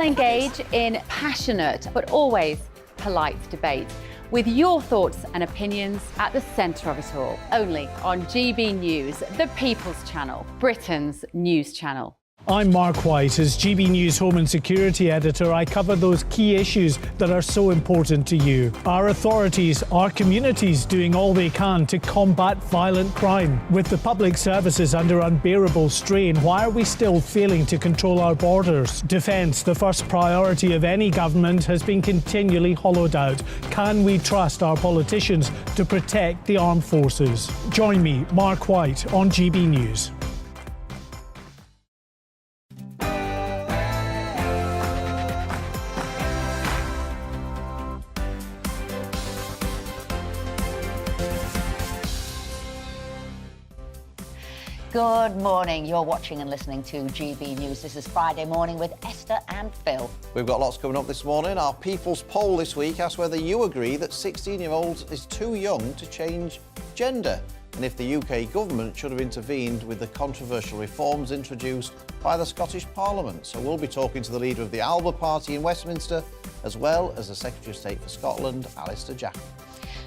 Engage in passionate but always polite debate with your thoughts and opinions at the centre of it all. Only on GB News, the People's Channel, Britain's news channel. I'm Mark White. As GB News Home and Security Editor, I cover those key issues that are so important to you. Our authorities, our communities doing all they can to combat violent crime. With the public services under unbearable strain, why are we still failing to control our borders? Defence, the first priority of any government, has been continually hollowed out. Can we trust our politicians to protect the armed forces? Join me, Mark White, on GB News. Good morning. You're watching and listening to GB News. This is Friday morning with Esther and Phil. We've got lots coming up this morning. Our People's Poll this week asks whether you agree that 16-year-olds is too young to change gender, and if the UK government should have intervened with the controversial reforms introduced by the Scottish Parliament. So we'll be talking to the leader of the Alba Party in Westminster, as well as the Secretary of State for Scotland, Alistair Jaffe.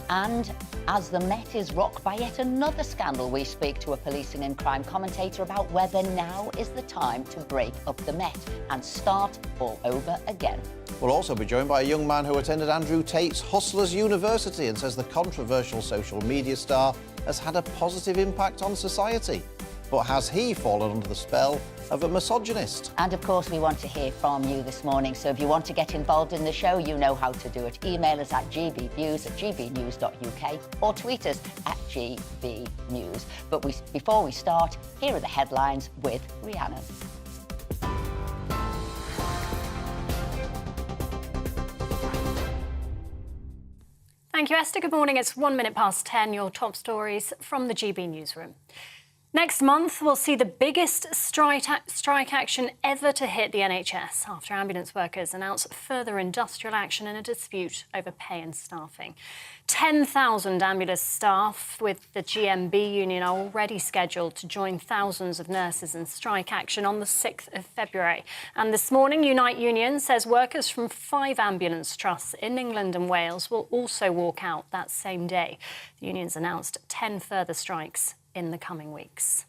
And as the Met is rocked by yet another scandal, we speak to a policing and crime commentator about whether now is the time to break up the Met and start all over again. We'll also be joined by a young man who attended Andrew Tate's Hustlers University and says the controversial social media star has had a positive impact on society. But has he fallen under the spell of a misogynist? And of course, we want to hear from you this morning. So if you want to get involved in the show, you know how to do it. Email us at gbnews@gbnews.uk or tweet us at gbnews. But before we start, here are the headlines with Rihanna. Thank you, Esther. Good morning. It's 1 minute past 10. Your top stories from the GB newsroom. Next month, we'll see the biggest strike action ever to hit the NHS after ambulance workers announce further industrial action in a dispute over pay and staffing. 10,000 ambulance staff with the GMB union are already scheduled to join thousands of nurses in strike action on the 6th of February. And this morning, Unite Union says workers from 5 ambulance trusts in England and Wales will also walk out that same day. The union's announced 10 further strikes in the coming weeks.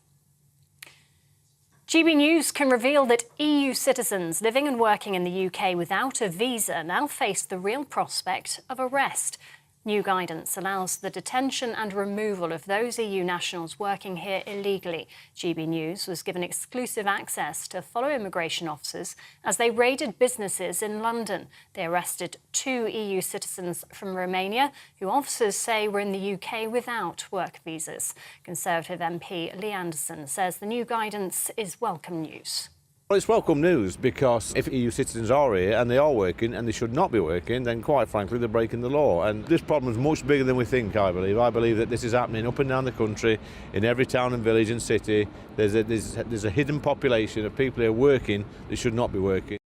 GB News can reveal that EU citizens living and working in the UK without a visa now face the real prospect of arrest. New guidance allows the detention and removal of those EU nationals working here illegally. GB News was given exclusive access to follow immigration officers as they raided businesses in London. They arrested 2 EU citizens from Romania, who officers say were in the UK without work visas. Conservative MP Lee Anderson says the new guidance is welcome news. Well, it's welcome news because if EU citizens are here and they are working and they should not be working, then quite frankly they're breaking the law. And this problem is much bigger than we think, I believe. I believe that this is happening up and down the country, in every town and village and city. There's a hidden population of people who are working that should not be working.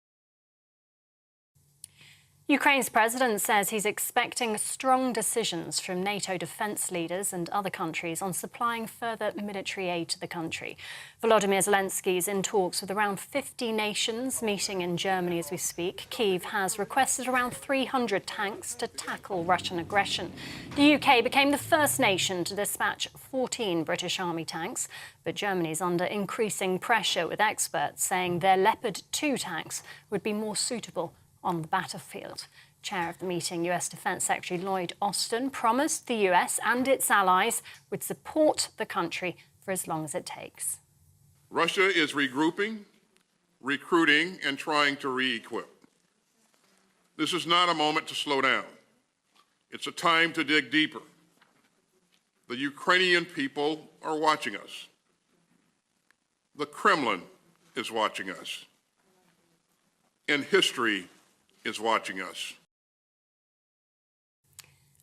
Ukraine's president says he's expecting strong decisions from NATO defence leaders and other countries on supplying further military aid to the country. Volodymyr Zelensky is in talks with around 50 nations, meeting in Germany as we speak. Kyiv has requested around 300 tanks to tackle Russian aggression. The UK became the first nation to dispatch 14 British Army tanks, but Germany is under increasing pressure, with experts saying their Leopard 2 tanks would be more suitable on the battlefield. Chair of the meeting, US Defence Secretary Lloyd Austin promised the US and its allies would support the country for as long as it takes. Russia is regrouping, recruiting, and trying to re-equip. This is not a moment to slow down. It's a time to dig deeper. The Ukrainian people are watching us. The Kremlin is watching us. And history is watching us.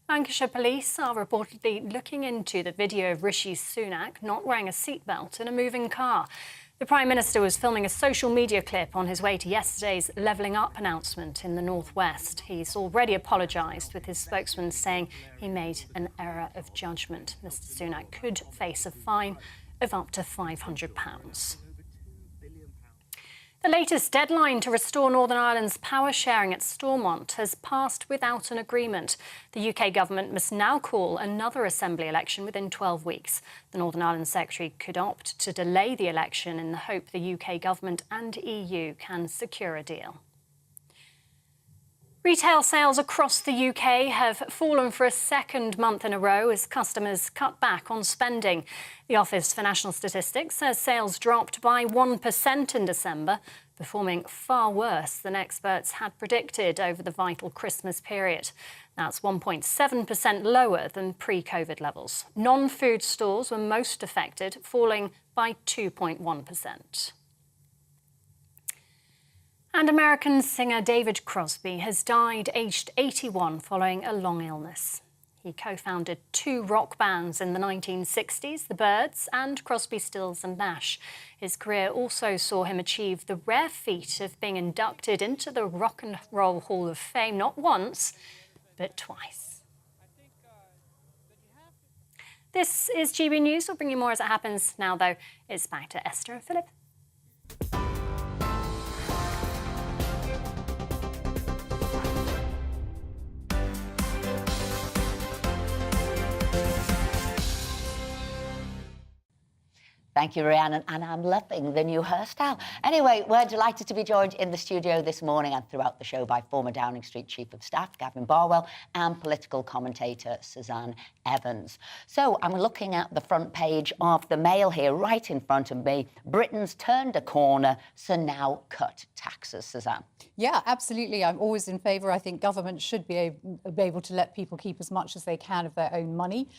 Lancashire police are reportedly looking into the video of Rishi Sunak not wearing a seatbelt in a moving car. The Prime Minister was filming a social media clip on his way to yesterday's Levelling Up announcement in the northwest. He's already apologised, with his spokesman saying he made an error of judgment. Mr Sunak could face a fine of up to £500. The latest deadline to restore Northern Ireland's power sharing at Stormont has passed without an agreement. The UK government must now call another Assembly election within 12 weeks. The Northern Ireland Secretary could opt to delay the election in the hope the UK government and EU can secure a deal. Retail sales across the UK have fallen for a second month in a row as customers cut back on spending. The Office for National Statistics says sales dropped by 1% in December, performing far worse than experts had predicted over the vital Christmas period. That's 1.7% lower than pre-COVID levels. Non-food stores were most affected, falling by 2.1%. And American singer David Crosby has died aged 81 following a long illness. He co-founded 2 rock bands in the 1960s, the Byrds and Crosby, Stills and Nash. His career also saw him achieve the rare feat of being inducted into the Rock and Roll Hall of Fame not once, but twice. This is GB News. We'll bring you more as it happens. Now, though, it's back to Esther and Philip. Thank you, Rhiannon, and I'm loving the new hairstyle. Anyway, we're delighted to be joined in the studio this morning and throughout the show by former Downing Street Chief of Staff Gavin Barwell and political commentator Suzanne Evans. So I'm looking at the front page of the Mail here, right in front of me. Britain's turned a corner, so now cut taxes, Suzanne. Yeah, absolutely. I'm always in favour. I think government should be able to let people keep as much as they can of their own money.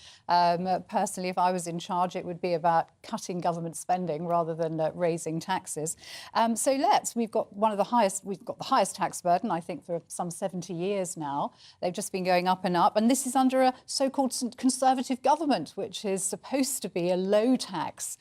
Personally, if I was in charge, it would be about cutting government spending rather than raising taxes. We've got the highest tax burden, I think, for some 70 years now. They've just been going up and up. And this is under a so-called Conservative government, which is supposed to be a low tax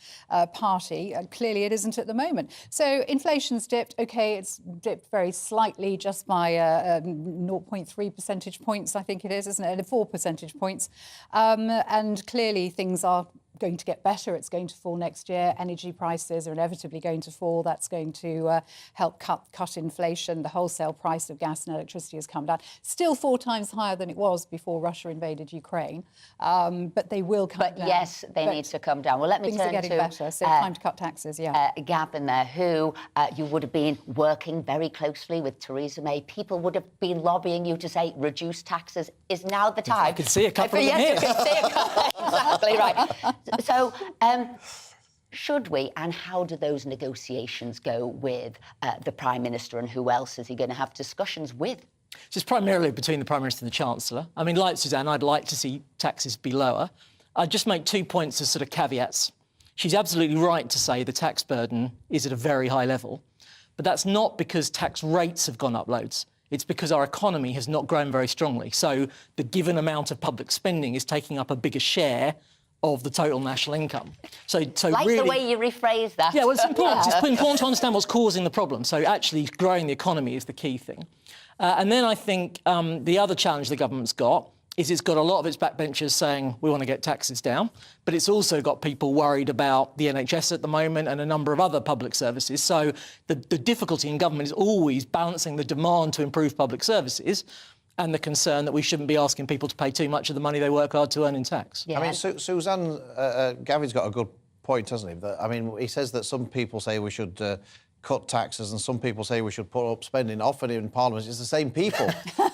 party. Clearly, it isn't at the moment. So inflation's dipped. OK, it's dipped very slightly, just by 0.3 percentage points, I think it is, isn't it? 4 percentage points. And clearly things are going to get better. It's going to fall next year. Energy prices are inevitably going to fall. That's going to help cut inflation. The wholesale price of gas and electricity has come down. Still 4 times higher than it was before Russia invaded Ukraine. But they will come down. Yes, they need to come down. Well, let me turn to... Things are getting better, so time to cut taxes, yeah. Gavin there, who you would have been working very closely with Theresa May. People would have been lobbying you to say, reduce taxes. Is now the time? I can see a couple of them here. Yes, you can see a couple. Exactly, right. So, should we, and how do those negotiations go with the Prime Minister, and who else is he going to have discussions with? So it's primarily between the Prime Minister and the Chancellor. I mean, like Suzanne, I'd like to see taxes be lower. I'd just make 2 points as sort of caveats. She's absolutely right to say the tax burden is at a very high level, but that's not because tax rates have gone up loads. It's because our economy has not grown very strongly. So the given amount of public spending is taking up a bigger share of the total national income. So like really, the way you rephrase that. Yeah, well, it's important. It's important to understand what's causing the problem. So actually growing the economy is the key thing. And then I think the other challenge the government's got is it's got a lot of its backbenchers saying we want to get taxes down, but it's also got people worried about the NHS at the moment and a number of other public services. So the difficulty in government is always balancing the demand to improve public services and the concern that we shouldn't be asking people to pay too much of the money they work hard to earn in tax. Yeah. I mean, Suzanne, Gavin's got a good point, hasn't he? That, I mean, he says that some people say we should cut taxes and some people say we should put up spending. Often in Parliament, it's the same people,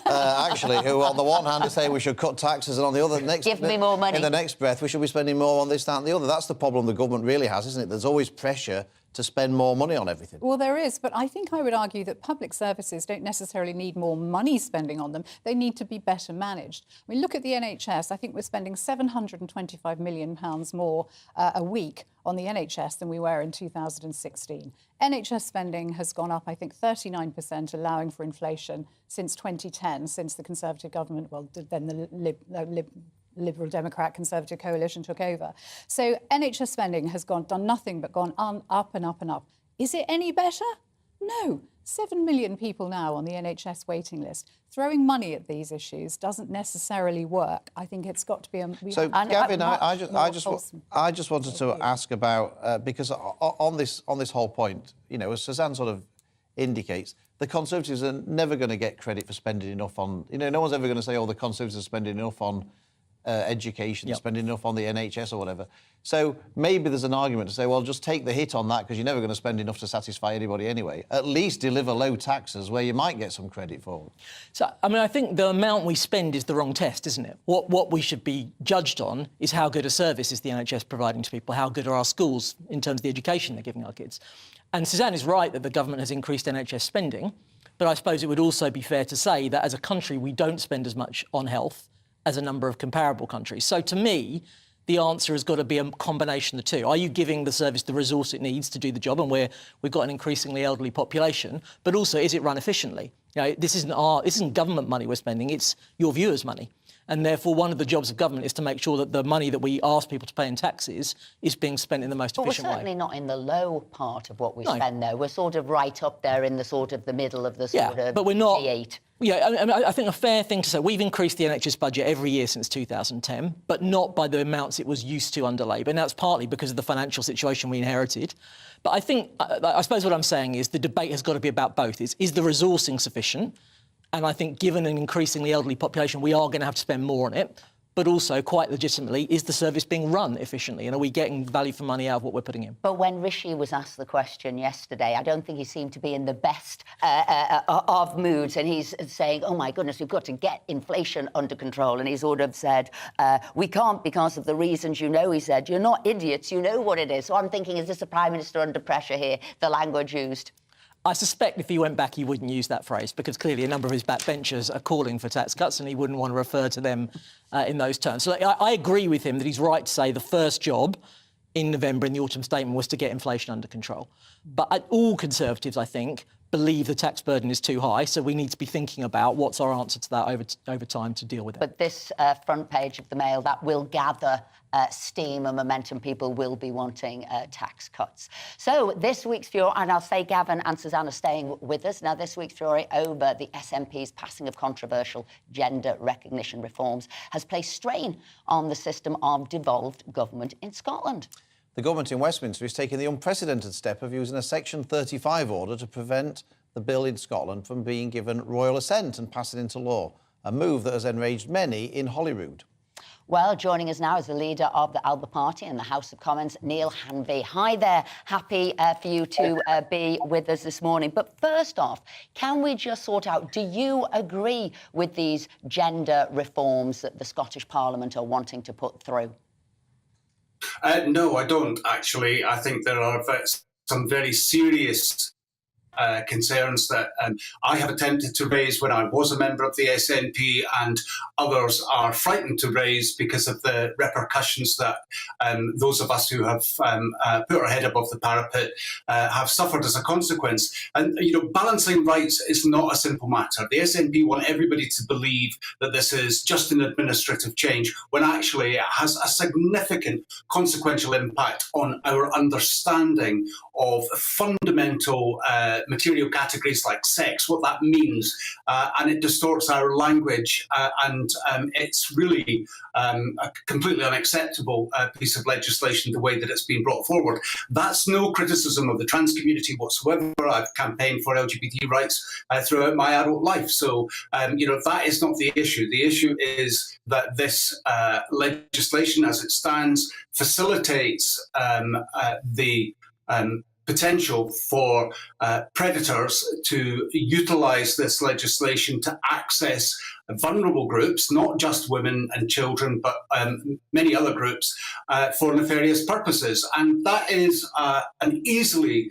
actually, who on the one hand are saying we should cut taxes and on the other, give me more money. In the next breath, we should be spending more on this, that and the other. That's the problem the government really has, isn't it? There's always pressure to spend more money on everything. Well, there is, but I think I would argue that public services don't necessarily need more money spending on them. They need to be better managed. I mean, look at the NHS. I think we're spending £725 million more a week on the NHS than we were in 2016. NHS spending has gone up, I think, 39%, allowing for inflation since 2010, since the Conservative government, well, then the Liberal Democrat Conservative coalition took over. So NHS spending has done nothing but gone up and up and up. Is it any better? No. 7 million people now on the NHS waiting list. Throwing money at these issues doesn't necessarily work. I think it's got to be So, Gavin, I just wanted to ask about because on this whole point, you know, as Suzanne sort of indicates, the Conservatives are never going to get credit for spending enough on... no one's ever going to say, oh, the Conservatives are spending enough on education, spending enough on the NHS or whatever. So maybe there's an argument to say, well, just take the hit on that because you're never going to spend enough to satisfy anybody anyway. At least deliver low taxes where you might get some credit for. So, I mean, I think the amount we spend is the wrong test, isn't it? What we should be judged on is how good a service is the NHS providing to people, how good are our schools in terms of the education they're giving our kids. And Suzanne is right that the government has increased NHS spending, but I suppose it would also be fair to say that as a country we don't spend as much on health as a number of comparable countries. So to me, the answer has got to be a combination of the two. Are you giving the service the resource it needs to do the job, and we've got an increasingly elderly population, but also is it run efficiently? This isn't government money we're spending, it's your viewers' money. And therefore, one of the jobs of government is to make sure that the money that we ask people to pay in taxes is being spent in the most efficient way. But we're certainly not in the low part of what we spend, though. We're sort of right up there in the sort of the middle of the sort of but we're not, P8. Yeah, I think a fair thing to say, we've increased the NHS budget every year since 2010, but not by the amounts it was used to under Labour. And that's partly because of the financial situation we inherited. But I think, I suppose what I'm saying is the debate has got to be about both. Is the resourcing sufficient? And I think given an increasingly elderly population, we are going to have to spend more on it. But also, quite legitimately, is the service being run efficiently? And are we getting value for money out of what we're putting in? But when Rishi was asked the question yesterday, I don't think he seemed to be in the best of moods. And he's saying, oh, my goodness, we've got to get inflation under control. And he sort of said, we can't because of the reasons you know. He said, you're not idiots. You know what it is. So I'm thinking, is this the Prime Minister under pressure here, the language used? I suspect if he went back, he wouldn't use that phrase because clearly a number of his backbenchers are calling for tax cuts and he wouldn't want to refer to them in those terms. So I agree with him that he's right to say the first job in November in the autumn statement was to get inflation under control. But all Conservatives, I think, believe the tax burden is too high, so we need to be thinking about what's our answer to that over time to deal with it. But this front page of the Mail, that will gather steam and momentum. People will be wanting tax cuts. So this week's furore, and I'll say Gavin and Suzanne are staying with us. Now, this week's furore over the SNP's passing of controversial gender recognition reforms has placed strain on the system of devolved government in Scotland. The government in Westminster is taking the unprecedented step of using a Section 35 order to prevent the bill in Scotland from being given royal assent and passing into law, a move that has enraged many in Holyrood. Well, joining us now is the leader of the Alba Party in the House of Commons, Neil Hanvey. Hi there. Happy for you to be with us this morning. But first off, can we just sort out, do you agree with these gender reforms that the Scottish Parliament are wanting to put through? No, I don't, actually. I think there are some very serious concerns that I have attempted to raise when I was a member of the SNP, and others are frightened to raise because of the repercussions that those of us who have put our head above the parapet have suffered as a consequence. And, balancing rights is not a simple matter. The SNP want everybody to believe that this is just an administrative change, when actually it has a significant consequential impact on our understanding of fundamental material categories like sex, what that means, and it distorts our language, and it's really a completely unacceptable piece of legislation, the way that it's been brought forward. That's no criticism of the trans community whatsoever. I've campaigned for LGBT rights throughout my adult life, so that is not the issue. The issue is that this legislation, as it stands, facilitates the potential for predators to utilise this legislation to access vulnerable groups, not just women and children, but many other groups, for nefarious purposes. And that is an easily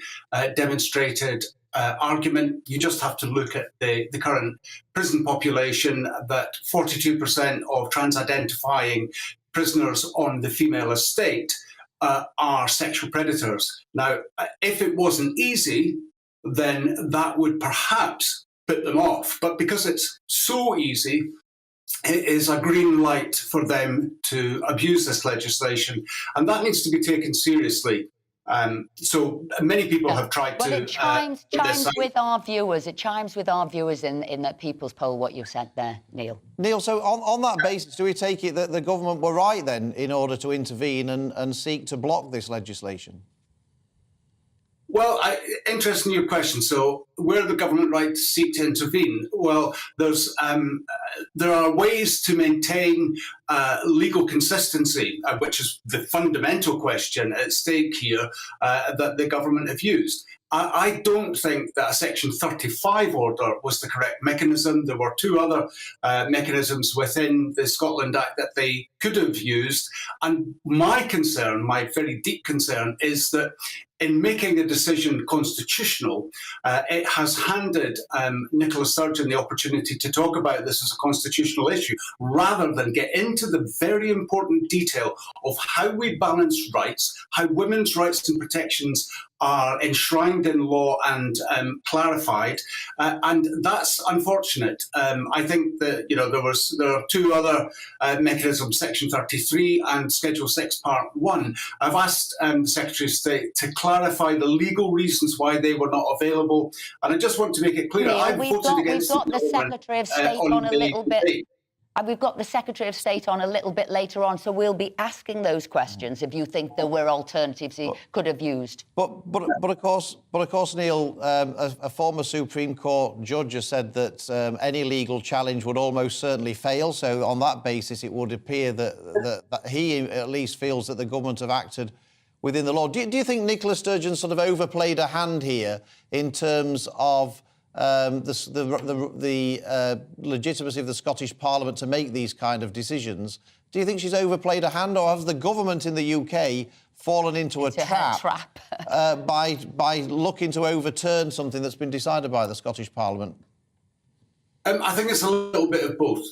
demonstrated argument. You just have to look at the current prison population, that 42% of trans-identifying prisoners on the female estate are sexual predators. Now, if it wasn't easy, then that would perhaps put them off. But because it's so easy, it is a green light for them to abuse this legislation. And that needs to be taken seriously. So many people have tried to... Well, it chimes with our viewers. It chimes with our viewers in that People's Poll, what you said there, Neil. Neil, so on that basis, do we take it that the government were right then in order to intervene and seek to block this legislation? Well, interesting your question. So, where the government right to seek to intervene? Well, there are ways to maintain legal consistency, which is the fundamental question at stake here that the government have used. I don't think that a Section 35 order was the correct mechanism. There were two other mechanisms within the Scotland Act that they could have used. And my concern, my very deep concern, is that in making a decision constitutional, it has handed Nicola Sturgeon the opportunity to talk about this as a constitutional issue, rather than get into the very important detail of how we balance rights, how women's rights and protections are enshrined in law and clarified, and that's unfortunate. I think that there are two other mechanisms, Section 33 and Schedule 6, Part 1. I've asked the Secretary of State to clarify the legal reasons why they were not available, and I just want to make it clear. Neil, we've got the Secretary of State on a little bit. We've got the Secretary of State on a little bit later on, so we'll be asking those questions if you think there were alternatives he could have used. But of course, Neil, a former Supreme Court judge has said that any legal challenge would almost certainly fail. So on that basis, it would appear that he at least feels that the government have acted within the law. Do you think Nicola Sturgeon sort of overplayed a hand here in terms of the legitimacy of the Scottish Parliament to make these kind of decisions? Do you think she's overplayed a hand, or has the government in the UK fallen into a trap by looking to overturn something that's been decided by the Scottish Parliament? I think it's a little bit of both.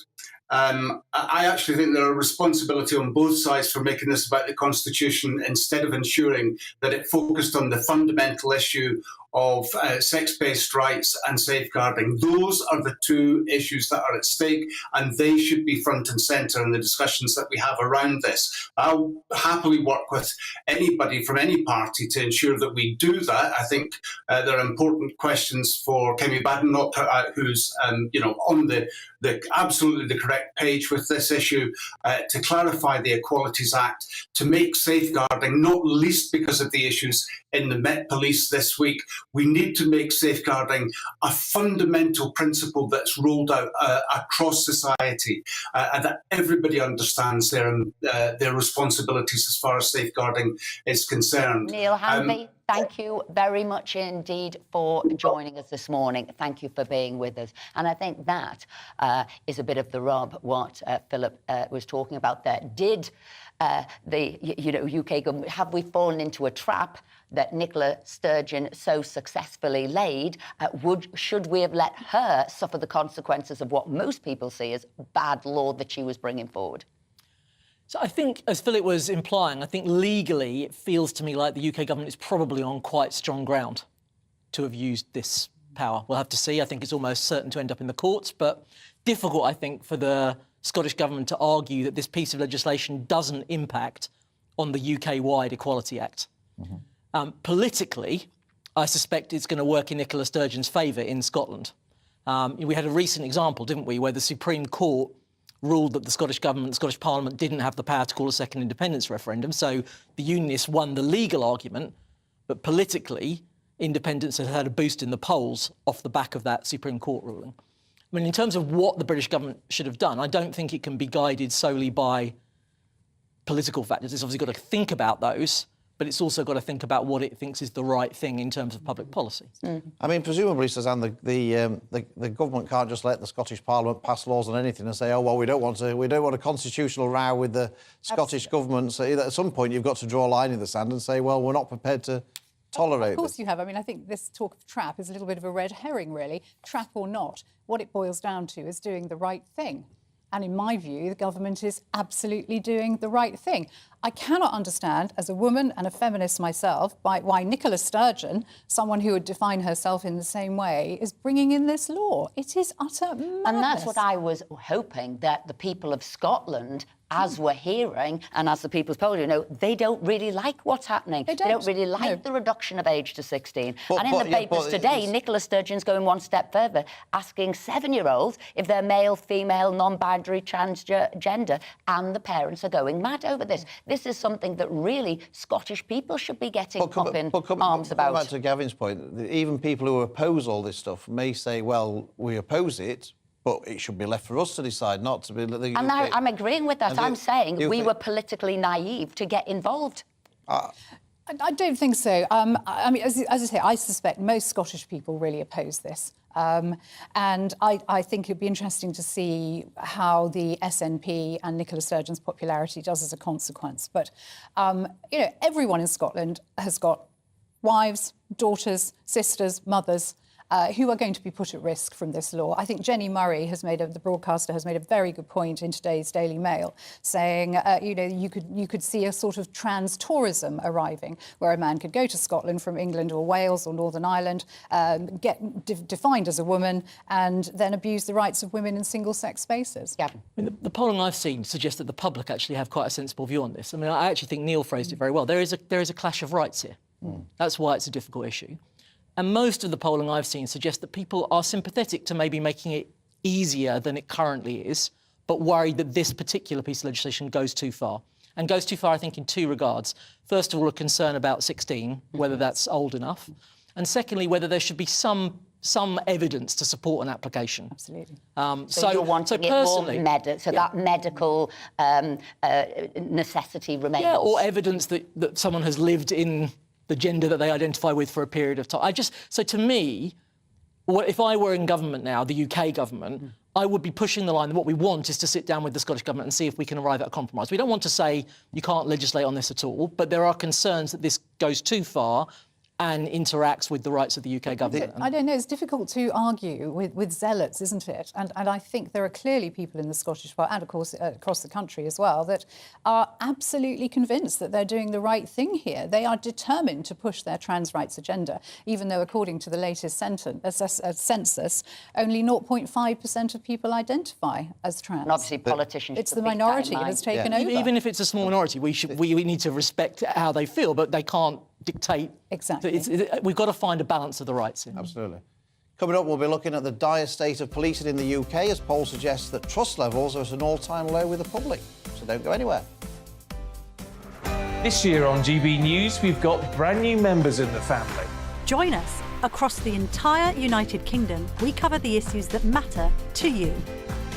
I actually think there are responsibility on both sides for making this about the Constitution instead of ensuring that it focused on the fundamental issue of sex-based rights and safeguarding. Those are the two issues that are at stake, and they should be front and centre in the discussions that we have around this. I'll happily work with anybody from any party to ensure that we do that. I think there are important questions for Kemi Badenoch, who's on the absolutely the correct page with this issue, to clarify the Equalities Act, to make safeguarding, not least because of the issues in the Met Police this week. We need to make safeguarding a fundamental principle that's rolled out across society, and that everybody understands their responsibilities as far as safeguarding is concerned. Neil Hanby, thank you very much indeed for joining us this morning. Thank you for being with us. And I think that is a bit of the rub, what Philip was talking about there. Did the UK government, have we fallen into a trap that Nicola Sturgeon so successfully laid? Should we have let her suffer the consequences of what most people see as bad law that she was bringing forward? So I think, as Philip was implying, I think legally it feels to me like the UK government is probably on quite strong ground to have used this power. We'll have to see. I think it's almost certain to end up in the courts, but difficult, I think, for the Scottish government to argue that this piece of legislation doesn't impact on the UK-wide Equality Act. Mm-hmm. Politically, I suspect it's going to work in Nicola Sturgeon's favour in Scotland. We had a recent example, didn't we, where the Supreme Court ruled that the Scottish government, the Scottish Parliament didn't have the power to call a second independence referendum. So the Unionists won the legal argument, but politically, independence has had a boost in the polls off the back of that Supreme Court ruling. I mean, in terms of what the British government should have done, I don't think it can be guided solely by political factors. It's obviously got to think about those, but it's also got to think about what it thinks is the right thing in terms of public policy. Mm. I mean, presumably, Suzanne, the government can't just let the Scottish Parliament pass laws on anything and say, oh, well, we don't want a constitutional row with the Scottish government. So at some point, you've got to draw a line in the sand and say, well, we're not prepared to tolerate Of course this. you have. I mean, I think this talk of trap is a little bit of a red herring, really. Trap or not, what it boils down to is doing the right thing. And in my view, the government is absolutely doing the right thing. I cannot understand, as a woman and a feminist myself, why Nicola Sturgeon, someone who would define herself in the same way, is bringing in this law. It is utter madness. And that's what I was hoping, that the people of Scotland, as we're hearing, and as the People's Poll, they don't really like what's happening. They don't really like the reduction of age to 16. And in the papers today, Nicola Sturgeon's going one step further, asking 7-year-olds if they're male, female, non-binary, transgender, and the parents are going mad over this. This this is something that really Scottish people should be getting up in arms about. Back to Gavin's point, even people who oppose all this stuff may say, well, we oppose it, but it should be left for us to decide, not to be... And I'm agreeing with that. I'm saying we were politically naive to get involved. I don't think so. I mean, as I say, I suspect most Scottish people really oppose this. And I think it'd be interesting to see how the SNP and Nicola Sturgeon's popularity does as a consequence. But, you know, everyone in Scotland has got wives, daughters, sisters, mothers, who are going to be put at risk from this law. I think Jenny Murray the broadcaster, has made a very good point in today's Daily Mail, saying, you know, you could see a sort of trans tourism arriving, where a man could go to Scotland from England or Wales or Northern Ireland, get defined as a woman, and then abuse the rights of women in single-sex spaces. Yeah. I mean, the polling I've seen suggests that the public actually have quite a sensible view on this. I mean, I actually think Neil phrased it very well. There is a clash of rights here. That's why it's a difficult issue. And most of the polling I've seen suggests that people are sympathetic to maybe making it easier than it currently is, but worried that this particular piece of legislation goes too far. And goes too far, I think, in two regards. First of all, a concern about 16, whether that's old enough. And secondly, whether there should be some evidence to support an application. Absolutely. So you're wanting it more so that medical necessity remains. Yeah, or evidence that someone has lived in the gender that they identify with for a period of time. So to me, if I were in government now, the UK government, I would be pushing the line that what we want is to sit down with the Scottish government and see if we can arrive at a compromise. We don't want to say you can't legislate on this at all, but there are concerns that this goes too far and interacts with the rights of the UK government. I don't know, it's difficult to argue with zealots, isn't it? And I think there are clearly people in the Scottish Parliament, and of course across the country as well, that are absolutely convinced that they're doing the right thing here. They are determined to push their trans rights agenda, even though according to the latest census, only 0.5% of people identify as trans. And obviously politicians... It's the minority that has taken over. Even if it's a small minority, we need to respect how they feel, but they can't dictate. Exactly. We've got to find a balance of the rights here. Absolutely. Coming up, we'll be looking at the dire state of policing in the UK as polls suggest that trust levels are at an all-time low with the public. So don't go anywhere. This year on GB News, we've got brand new members in the family. Join us. Across the entire United Kingdom, we cover the issues that matter to you.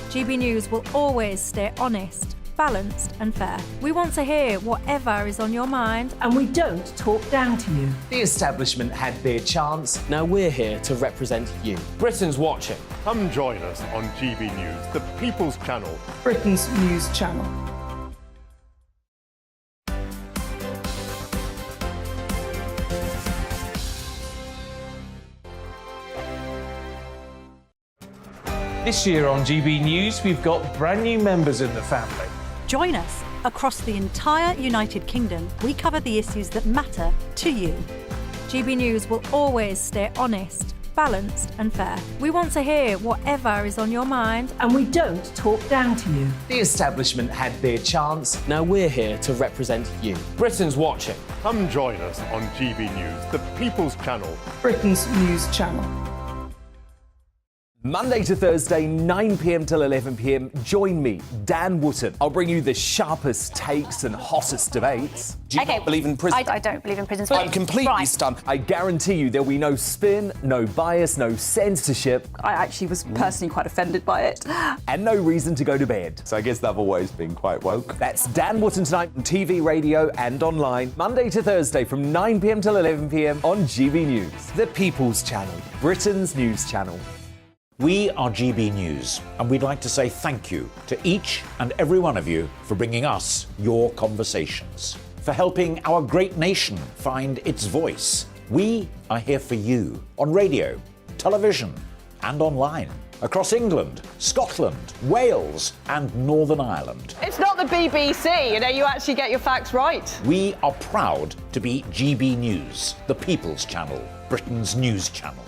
GB News will always stay honest, balanced and fair. We want to hear whatever is on your mind, and we don't talk down to you. The establishment had their chance. Now we're here to represent you. Britain's watching. Come join us on GB News, the People's Channel. Britain's news channel. This year on GB News, we've got brand new members in the family. Join us. Across the entire United Kingdom, we cover the issues that matter to you. GB News will always stay honest, balanced and fair. We want to hear whatever is on your mind, and we don't talk down to you. The establishment had their chance. Now we're here to represent you. Britain's watching. Come join us on GB News, the People's Channel. Britain's news channel. Monday to Thursday, 9 p.m. till 11 p.m. Join me, Dan Wootton. I'll bring you the sharpest takes and hottest debates. Do you not believe in prison? I don't believe in prison. I'm completely stunned. I guarantee you there'll be no spin, no bias, no censorship. I actually was personally quite offended by it. And no reason to go to bed. So I guess they've always been quite woke. That's Dan Wootton tonight on TV, radio and online. Monday to Thursday from 9 p.m. till 11 p.m. on GB News. The People's Channel, Britain's news channel. We are GB News, and we'd like to say thank you to each and every one of you for bringing us your conversations, for helping our great nation find its voice. We are here for you on radio, television, and online, across England, Scotland, Wales, and Northern Ireland. It's not the BBC, you actually get your facts right. We are proud to be GB News, the People's Channel, Britain's news channel.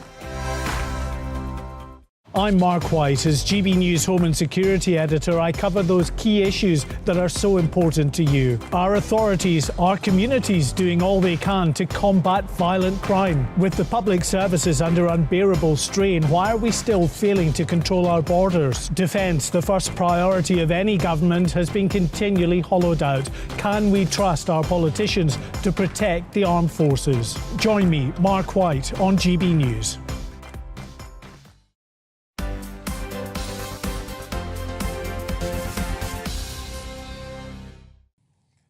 I'm Mark White. As GB News Home and Security Editor, I cover those key issues that are so important to you. Our authorities, our communities doing all they can to combat violent crime. With the public services under unbearable strain, why are we still failing to control our borders? Defence, the first priority of any government, has been continually hollowed out. Can we trust our politicians to protect the armed forces? Join me, Mark White, on GB News.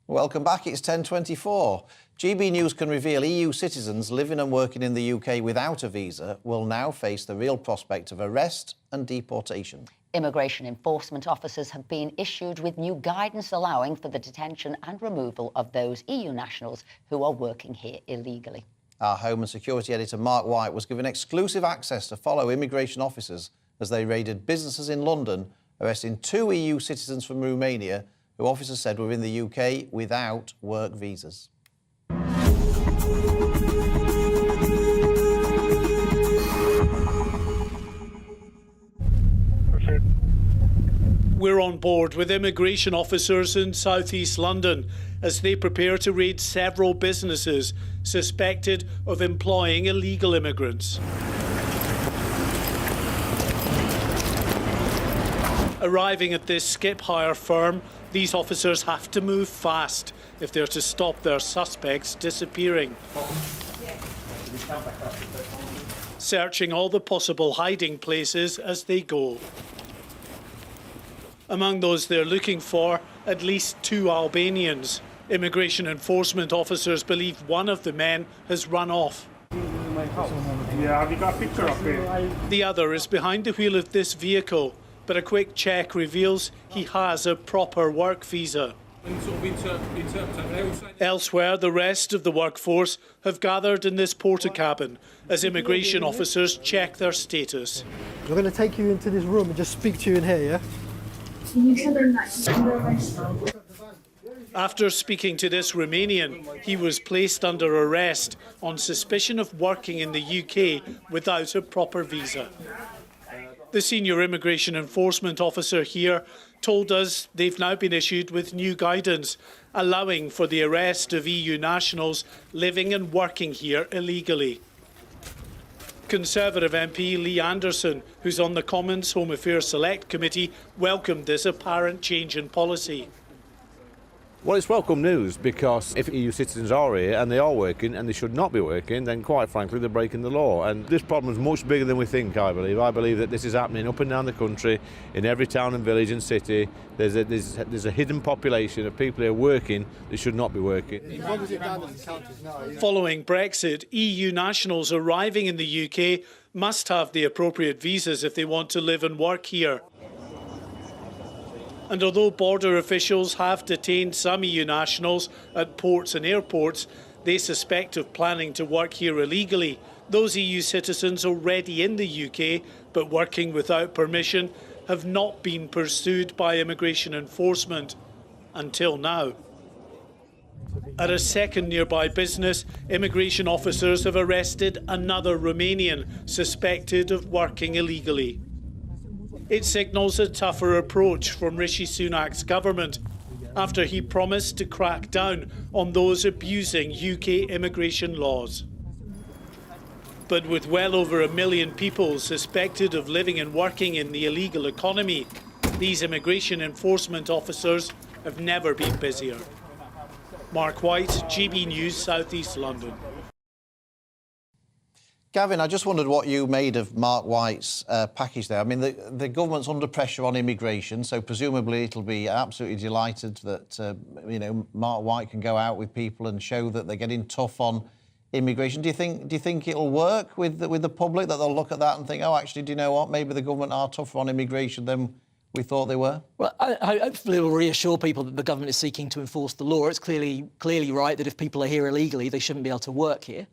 Welcome back, it's 10:24. GB News can reveal EU citizens living and working in the UK without a visa will now face the real prospect of arrest and deportation. Immigration enforcement officers have been issued with new guidance allowing for the detention and removal of those EU nationals who are working here illegally. Our Home and Security Editor Mark White was given exclusive access to follow immigration officers as they raided businesses in London, arresting 2 EU citizens from Romania who officers said were in the UK without work visas. We're on board with immigration officers in South East London as they prepare to raid several businesses suspected of employing illegal immigrants. Arriving at this skip hire firm, these officers have to move fast if they're to stop their suspects disappearing. Searching all the possible hiding places as they go. Among those they're looking for, at least 2 Albanians. Immigration enforcement officers believe one of the men has run off. Yeah, have you got a picture of it? The other is behind the wheel of this vehicle, but a quick check reveals he has a proper work visa. Elsewhere, the rest of the workforce have gathered in this porta cabin as immigration officers check their status. We're going to take you into this room and just speak to you in here, yeah? After speaking to this Romanian, he was placed under arrest on suspicion of working in the UK without a proper visa. The senior immigration enforcement officer here told us they've now been issued with new guidance, allowing for the arrest of EU nationals living and working here illegally. Conservative MP Lee Anderson, who's on the Commons Home Affairs Select Committee, welcomed this apparent change in policy. Well, it's welcome news because if EU citizens are here and they are working and they should not be working, then quite frankly they're breaking the law. And this problem is much bigger than we think, I believe. I believe that this is happening up and down the country, in every town and village and city. There's a hidden population of people who are working that should not be working. Following Brexit, EU nationals arriving in the UK must have the appropriate visas if they want to live and work here. And although border officials have detained some EU nationals at ports and airports they suspect of planning to work here illegally, those EU citizens already in the UK but working without permission have not been pursued by immigration enforcement until now. At a second nearby business, immigration officers have arrested another Romanian suspected of working illegally. It signals a tougher approach from Rishi Sunak's government after he promised to crack down on those abusing UK immigration laws. But with well over 1 million people suspected of living and working in the illegal economy, these immigration enforcement officers have never been busier. Mark White, GB News, South East London. Gavin, I just wondered what you made of Mark White's package there. I mean, the government's under pressure on immigration, so presumably it'll be absolutely delighted that, Mark White can go out with people and show that they're getting tough on immigration. Do you think it'll work with the public, that they'll look at that and think, oh, actually, do you know what? Maybe the government are tougher on immigration than we thought they were? Well, hopefully it will reassure people that the government is seeking to enforce the law. It's clearly right that if people are here illegally, they shouldn't be able to work here.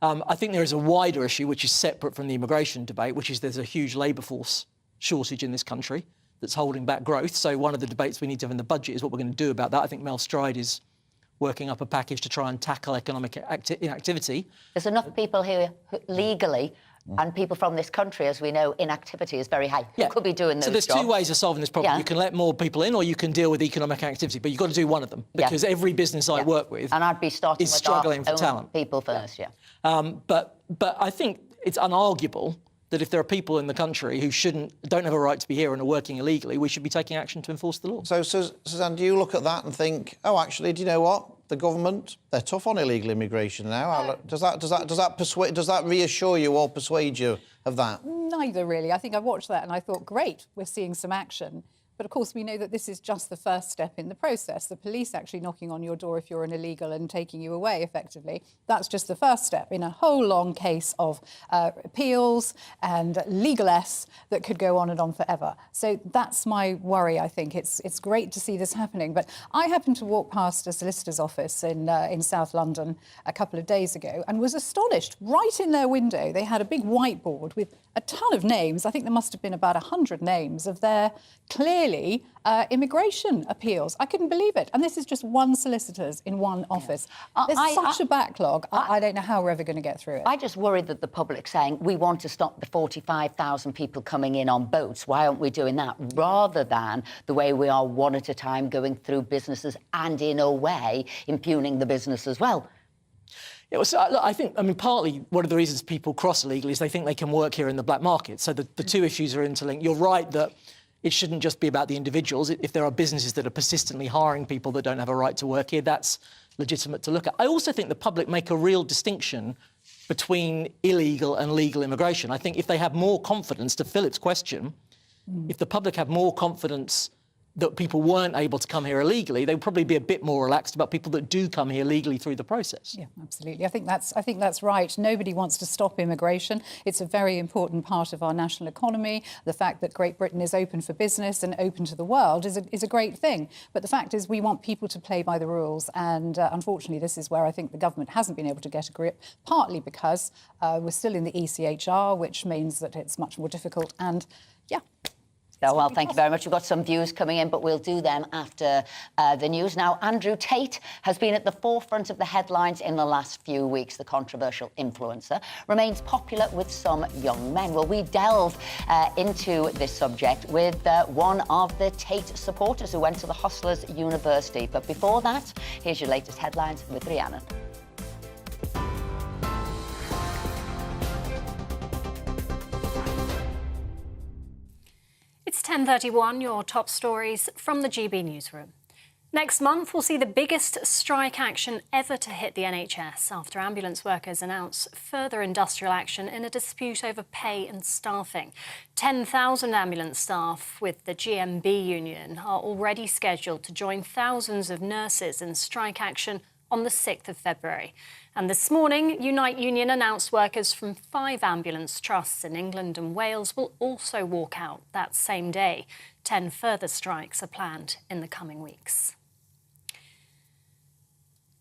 I think there is a wider issue, which is separate from the immigration debate, which is there's a huge labour force shortage in this country that's holding back growth. So one of the debates we need to have in the budget is what we're going to do about that. I think Mel Stride is working up a package to try and tackle economic inactivity. There's enough people here legally And people from this country, as we know, inactivity is very high. Who could be doing those So there's jobs? 2 ways of solving this problem. Yeah. You can let more people in, or you can deal with economic activity, but you've got to do one of them, because every business I work with and I'd be starting is with struggling our for own talent. people first, But I think it's unarguable that if there are people in the country who don't have a right to be here and are working illegally, we should be taking action to enforce the law. So, Suzanne, do you look at that and think, oh, actually, do you know what? The government, they're tough on illegal immigration now. Does that reassure you or persuade you of that? Neither, really. I think I watched that and I thought, great, we're seeing some action. But of course, we know that this is just the first step in the process. The police actually knocking on your door if you're an illegal and taking you away, effectively. That's just the first step in a whole long case of appeals and legalesse that could go on and on forever. So that's my worry, I think. It's great to see this happening. But I happened to walk past a solicitor's office in South London a couple of days ago and was astonished. Right in their window, they had a big whiteboard with a ton of names. I think there must have been about 100 names of their clearly immigration appeals. I couldn't believe it. And this is just one solicitor's in one office. There's such a backlog. I don't know how we're ever going to get through it. I just worry that the public's saying, we want to stop the 45,000 people coming in on boats. Why aren't we doing that? Rather than the way we are one at a time going through businesses and, in a way, impugning the business as well. Yeah, well, so, look, I mean, partly one of the reasons people cross illegally is they think they can work here in the black market. So the two issues are interlinked. You're right that it shouldn't just be about the individuals. If there are businesses that are persistently hiring people that don't have a right to work here, that's legitimate to look at. I also think the public make a real distinction between illegal and legal immigration. I think if they have more confidence, to Philip's question, if the public have more confidence that people weren't able to come here illegally, they'd probably be a bit more relaxed about people that do come here legally through the process. Yeah, absolutely. I think that's right. Nobody wants to stop immigration. It's a very important part of our national economy. The fact that Great Britain is open for business and open to the world is a great thing. But the fact is we want people to play by the rules. And unfortunately, this is where I think the government hasn't been able to get a grip, partly because we're still in the ECHR, which means that it's much more difficult. And, yeah. So, well, thank you very much. We've got some views coming in, but we'll do them after the news. Now, Andrew Tate has been at the forefront of the headlines in the last few weeks. The controversial influencer remains popular with some young men. Well, we delve into this subject with one of the Tate supporters who went to the Hustlers University. But before that, here's your latest headlines with Rhiannon. It's 10:31, your top stories from the GB newsroom. Next month, we'll see the biggest strike action ever to hit the NHS after ambulance workers announce further industrial action in a dispute over pay and staffing. 10,000 ambulance staff with the GMB union are already scheduled to join thousands of nurses in strike action on the 6th of February. And this morning, Unite Union announced workers from 5 ambulance trusts in England and Wales will also walk out that same day. 10 further strikes are planned in the coming weeks.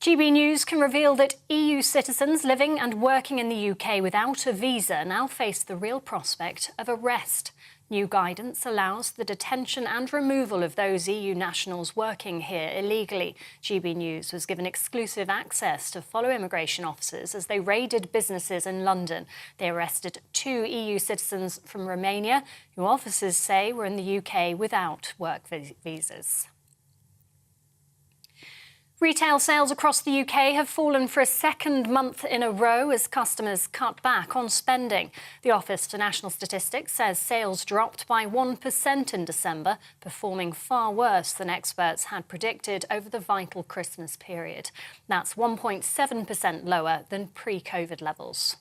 GB News can reveal that EU citizens living and working in the UK without a visa now face the real prospect of arrest. New guidance allows the detention and removal of those EU nationals working here illegally. GB News was given exclusive access to follow immigration officers as they raided businesses in London. They arrested 2 EU citizens from Romania, who officers say were in the UK without work visas. Retail sales across the UK have fallen for a second month in a row as customers cut back on spending. The Office for National Statistics says sales dropped by 1% in December, performing far worse than experts had predicted over the vital Christmas period. That's 1.7% lower than pre-COVID levels.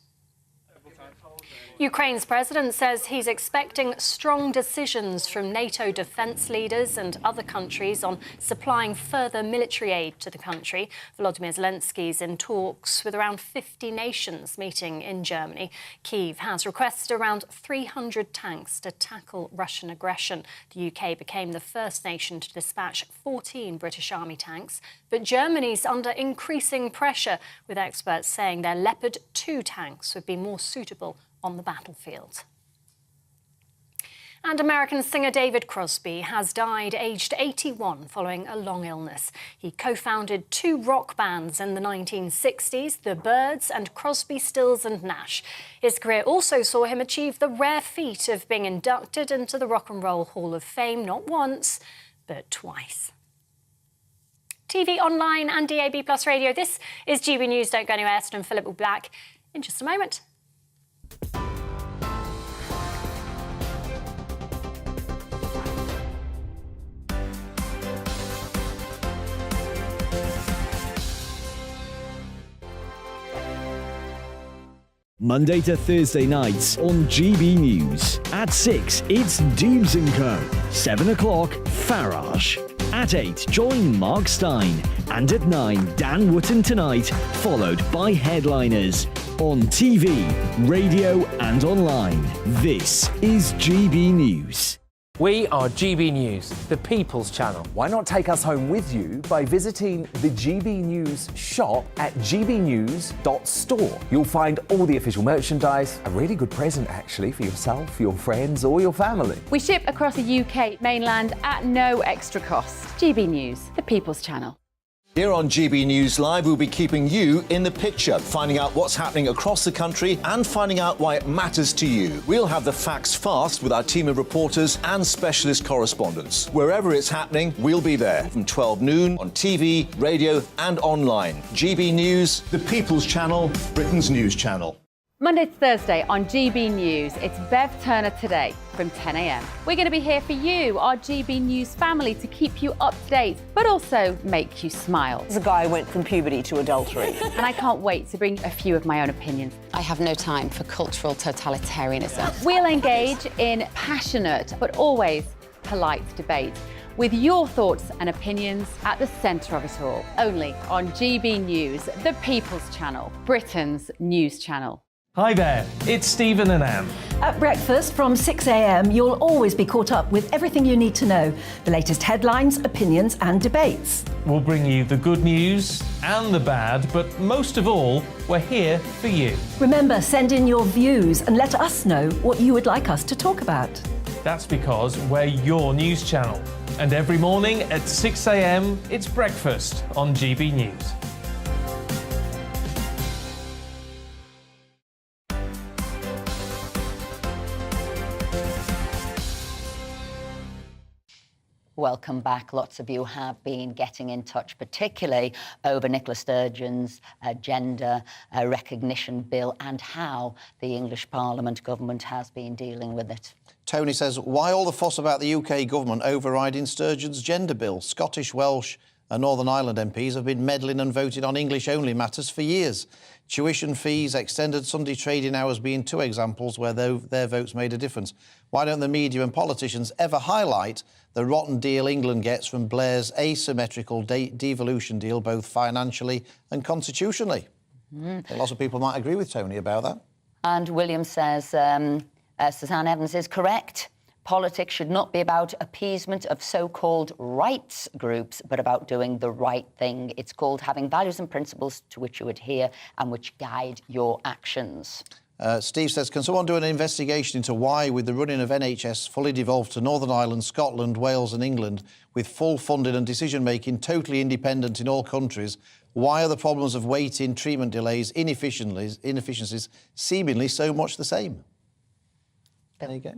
Ukraine's president says he's expecting strong decisions from NATO defence leaders and other countries on supplying further military aid to the country. Volodymyr Zelensky's in talks with around 50 nations meeting in Germany. Kyiv has requested around 300 tanks to tackle Russian aggression. The UK became the first nation to dispatch 14 British Army tanks. But Germany's under increasing pressure, with experts saying their Leopard 2 tanks would be more suitable on the battlefield. And American singer David Crosby has died aged 81 following a long illness. He co-founded two rock bands in the 1960s, The Byrds and Crosby, Stills and Nash. His career also saw him achieve the rare feat of being inducted into the Rock and Roll Hall of Fame not once, but twice. TV, online and DAB+ radio, this is GB News. Don't go anywhere. Esther and Philip will be back in just a moment. Monday to Thursday nights on GB News. At 6, it's Dubes & Co. 7 o'clock, Farage. At 8, join Mark Stein. And at 9, Dan Wootton Tonight, followed by Headliners. On TV, radio and online. This is GB News. We are GB News, the People's Channel. Why not take us home with you by visiting the GB News shop at gbnews.store. You'll find all the official merchandise, a really good present actually for yourself, your friends or your family. We ship across the UK mainland at no extra cost. GB News, the People's Channel. Here on GB News Live, we'll be keeping you in the picture, finding out what's happening across the country and finding out why it matters to you. We'll have the facts fast with our team of reporters and specialist correspondents. Wherever it's happening, we'll be there from 12 noon on TV, radio and online. GB News, the People's Channel, Britain's news channel. Monday to Thursday on GB News, it's Bev Turner Today from 10 a.m. We're going to be here for you, our GB News family, to keep you up to date, but also make you smile. The guy went from puberty to adultery. And I can't wait to bring a few of my own opinions. I have no time for cultural totalitarianism. We'll engage in passionate, but always polite debate, with your thoughts and opinions at the centre of it all. Only on GB News, the People's Channel, Britain's news channel. Hi there, it's Stephen and Anne. At breakfast from 6 a.m, you'll always be caught up with everything you need to know, the latest headlines, opinions and debates. We'll bring you the good news and the bad, but most of all, we're here for you. Remember, send in your views and let us know what you would like us to talk about. That's because we're your news channel. And every morning at 6 a.m, it's breakfast on GB News. Welcome back. Lots of you have been getting in touch, particularly over Nicola Sturgeon's gender recognition bill and how the English Parliament government has been dealing with it. Tony says, why all the fuss about the UK government overriding Sturgeon's gender bill? Scottish, Welsh and Northern Ireland MPs have been meddling and voting on English-only matters for years. Tuition fees, extended Sunday trading hours being two examples where their votes made a difference. Why don't the media and politicians ever highlight the rotten deal England gets from Blair's asymmetrical devolution deal, both financially and constitutionally? Lots of people might agree with Tony about that. And William says, Suzanne Evans is correct. Politics should not be about appeasement of so-called rights groups, but about doing the right thing. It's called having values and principles to which you adhere and which guide your actions. Steve says, can someone do an investigation into why, with the running of NHS fully devolved to Northern Ireland, Scotland, Wales and England, with full funding and decision-making totally independent in all countries, why are the problems of waiting, treatment delays, inefficiencies seemingly so much the same? There you go.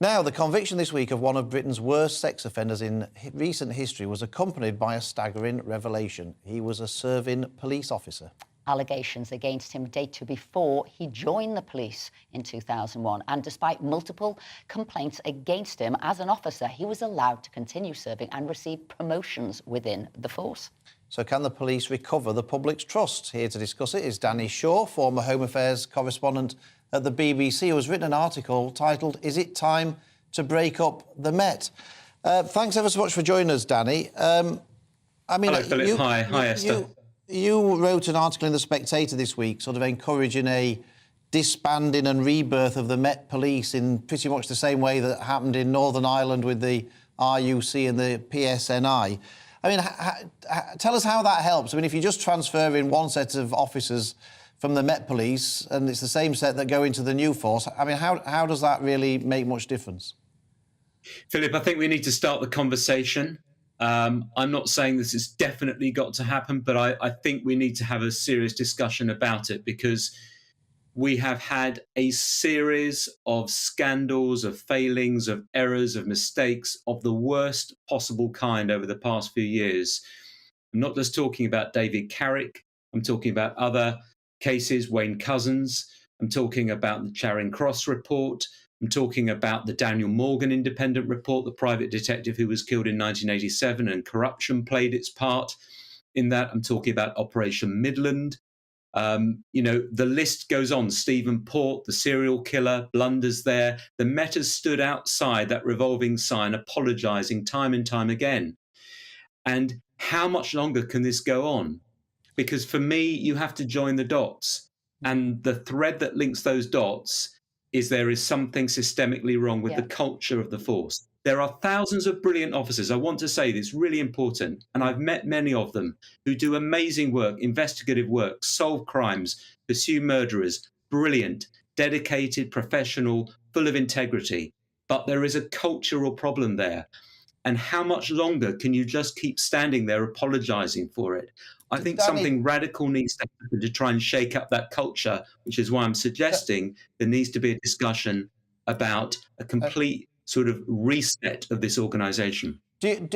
Now, the conviction this week of one of Britain's worst sex offenders in recent history was accompanied by a staggering revelation. He was a serving police officer. Allegations against him date to before he joined the police in 2001. And despite multiple complaints against him as an officer, he was allowed to continue serving and receive promotions within the force. So can the police recover the public's trust? Here to discuss it is Danny Shaw, former Home Affairs correspondent at the BBC, who has written an article titled, Is It Time to Break Up the Met? Thanks ever so much for joining us, Danny. Hello, Philip. Hi, Esther. You wrote an article in The Spectator this week sort of encouraging a disbanding and rebirth of the Met Police in pretty much the same way that happened in Northern Ireland with the RUC and the PSNI. I mean, tell us how that helps. I mean, if you just transfer in one set of officers from the Met Police, and it's the same set that go into the new force. I mean, how does that really make much difference? Philip, I think we need to start the conversation. I'm not saying this has definitely got to happen, but I think we need to have a serious discussion about it, because we have had a series of scandals, of failings, of errors, of mistakes of the worst possible kind over the past few years. I'm not just talking about David Carrick. I'm talking about other cases, Wayne Couzens. I'm talking about the Charing Cross report. I'm talking about the Daniel Morgan independent report, the private detective who was killed in 1987, and corruption played its part in that. I'm talking about Operation Midland. The list goes on. Stephen Port, the serial killer, blunders there. The Met has stood outside that revolving sign, apologising time and time again. And how much longer can this go on? Because for me, you have to join the dots. And the thread that links those dots is there is something systemically wrong with the culture of the force. There are thousands of brilliant officers. I want to say this, really important, and I've met many of them who do amazing work, investigative work, solve crimes, pursue murderers, brilliant, dedicated, professional, full of integrity. But there is a cultural problem there. And how much longer can you just keep standing there apologising for it? I think something radical needs to happen to try and shake up that culture, which is why I'm suggesting there needs to be a discussion about a complete sort of reset of this organisation. Do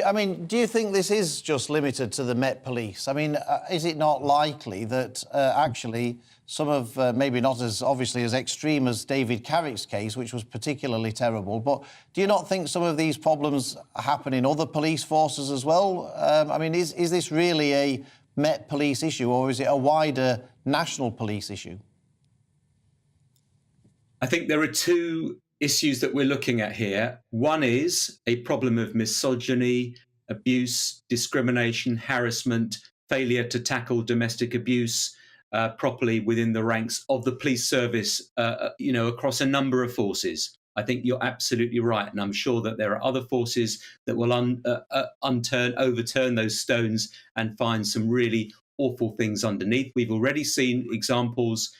you think this is just limited to the Met Police? I mean, is it not likely that actually some of, maybe not as obviously as extreme as David Carrick's case, which was particularly terrible, but do you not think some of these problems happen in other police forces as well? I mean, is this really a Met Police issue, or is it a wider national police issue? I think there are two issues that we're looking at here. One is a problem of misogyny, abuse, discrimination, harassment, failure to tackle domestic abuse properly within the ranks of the police service, across a number of forces. I think you're absolutely right. And I'm sure that there are other forces that will overturn those stones and find some really awful things underneath. We've already seen examples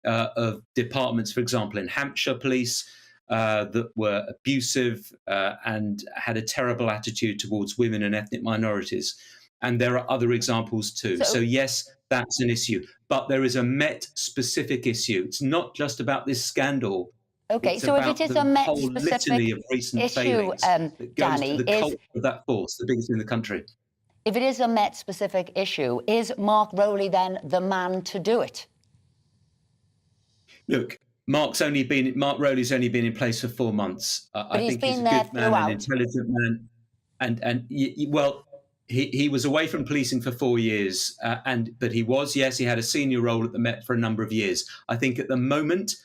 of departments, for example, in Hampshire Police, that were abusive and had a terrible attitude towards women and ethnic minorities. And there are other examples too. So yes, that's an issue. But there is a Met-specific issue. It's not just about this scandal. OK, it's so if about it is the a whole litany of Met-specific recent issue, failings that goes Danny, to the culture of that force, the biggest in the country. If it is a Met-specific issue, is Mark Rowley then the man to do it? Look, Mark Rowley's only been in place for 4 months. I think he's a good man, an intelligent man, and he was away from policing for 4 years, but he had a senior role at the Met for a number of years. I think at the moment,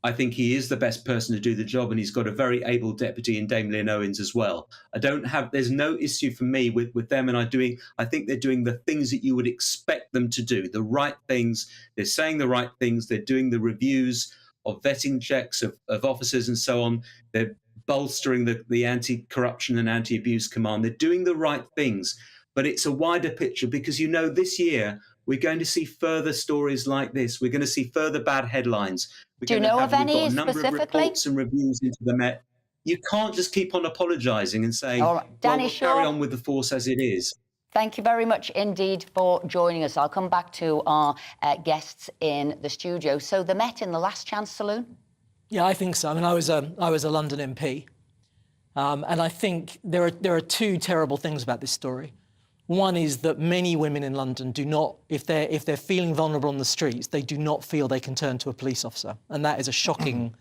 I think he is the best person to do the job, and he's got a very able deputy in Dame Lynn Owens as well. There's no issue for me with them, and I think they're doing the things that you would expect them to do, the right things. They're saying the right things. They're doing the reviews of vetting checks of officers and so on. They're bolstering the anti-corruption and anti-abuse command. They're doing the right things, but it's a wider picture because, this year we're going to see further stories like this. We're going to see further bad headlines. Do you know of any we've got a number of reports and reviews into the Met. You can't just keep on apologising and saying, Danny, we'll carry on with the force as it is. Thank you very much indeed for joining us. I'll come back to our guests in the studio. So the Met in the last chance saloon? Yeah, I think so. I mean, I was a London MP, and I think there are two terrible things about this story. One is that many women in London do not, if they're feeling vulnerable on the streets, they do not feel they can turn to a police officer, and that is a shocking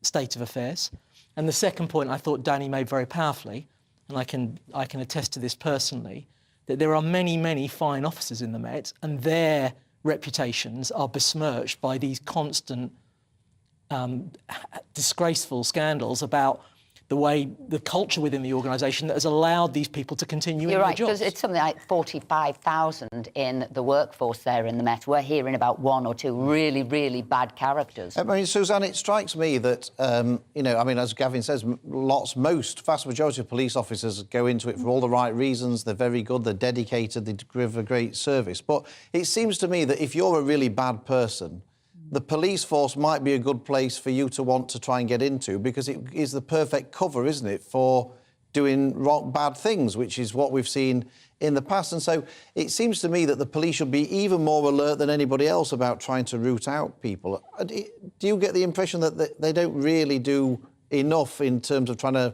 state of affairs. And the second point I thought Danny made very powerfully, and I can attest to this personally, that there are many, many fine officers in the Met, and their reputations are besmirched by these constant disgraceful scandals about the culture within the organisation that has allowed these people to continue You're in right, their jobs. because it's something like 45,000 in the workforce there in the Met. We're hearing about one or two really, really bad characters. I mean, Suzanne, it strikes me that, you know, I mean, as Gavin says, vast majority of police officers go into it for all the right reasons. They're very good, they're dedicated, they give a great service. But it seems to me that if you're a really bad person, the police force might be a good place for you to want to try and get into, because it is the perfect cover, isn't it, for doing bad things, which is what we've seen in the past. And so it seems to me that the police should be even more alert than anybody else about trying to root out people. Do you get the impression that they don't really do enough in terms of trying to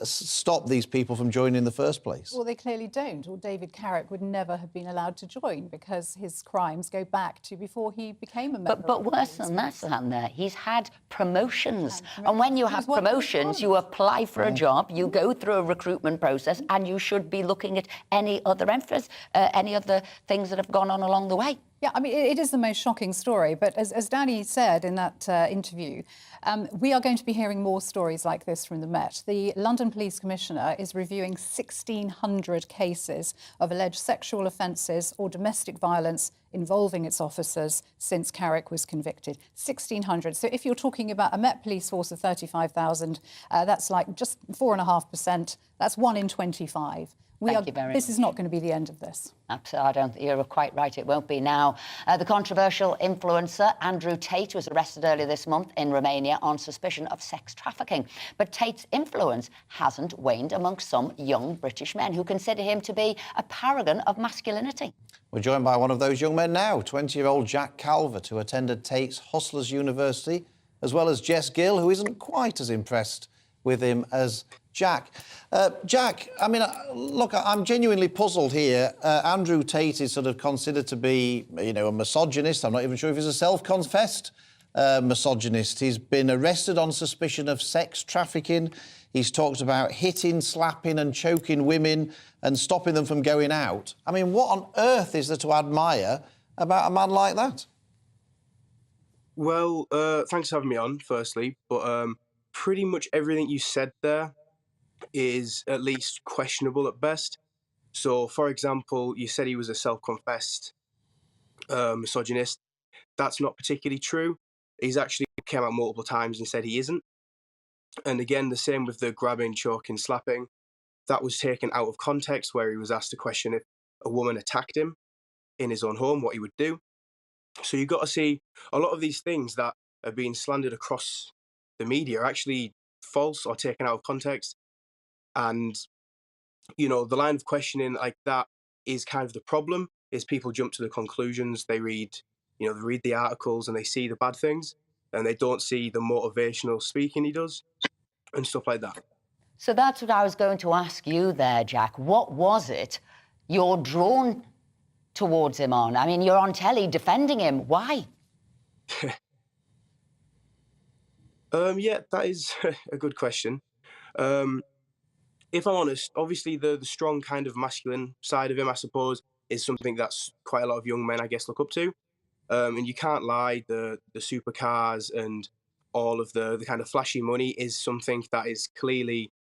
stop these people from joining in the first place? Well, they clearly don't. Or David Carrick would never have been allowed to join because his crimes go back to before he became a member. But worse than that, Sandra, he's had promotions. And when you have promotions, you apply for a job, you go through a recruitment process, and you should be looking at any other any other things that have gone on along the way. Yeah, I mean, it is the most shocking story. But as Danny said in that interview, we are going to be hearing more stories like this from the Met. The London Police Commissioner is reviewing 1,600 cases of alleged sexual offences or domestic violence involving its officers since Carrick was convicted. 1,600. So if you're talking about a Met police force of 35,000, that's like just 4.5%. That's 1 in 25. Thank you very much. This is not going to be the end of this. Absolutely, I don't think you're quite right. It won't be now. The controversial influencer Andrew Tate was arrested earlier this month in Romania on suspicion of sex trafficking. But Tate's influence hasn't waned amongst some young British men who consider him to be a paragon of masculinity. We're joined by one of those young men now, 20-year-old Jack Calvert, who attended Tate's Hustlers University, as well as Jess Gill, who isn't quite as impressed with him as Jack. Jack, I mean, look, I'm genuinely puzzled here. Andrew Tate is sort of considered to be, you know, a misogynist. I'm not even sure if he's a self-confessed misogynist. He's been arrested on suspicion of sex trafficking. He's talked about hitting, slapping and choking women and stopping them from going out. I mean, what on earth is there to admire about a man like that? Well, thanks for having me on, firstly, but pretty much everything you said there is at least questionable at best. So, for example, you said he was a self-confessed misogynist. That's not particularly true. He's actually came out multiple times and said he isn't. And again, the same with the grabbing, choking, slapping. That was taken out of context, where he was asked a question if a woman attacked him in his own home, what he would do. So you've got to see a lot of these things that are being slandered across the media are actually false or taken out of context. And, you know, the line of questioning like that is kind of the problem, is people jump to the conclusions. They read, you know, they read the articles and they see the bad things, and they don't see the motivational speaking he does and stuff like that. So that's what I was going to ask you there, Jack. What was it you're drawn towards him on? I mean, you're on telly defending him. Why? Yeah, that is a good question. If I'm honest, obviously the strong kind of masculine side of him, I suppose, is something that's quite a lot of young men, I guess, look up to. And you can't lie, the supercars and all of the kind of flashy money is something that is clearly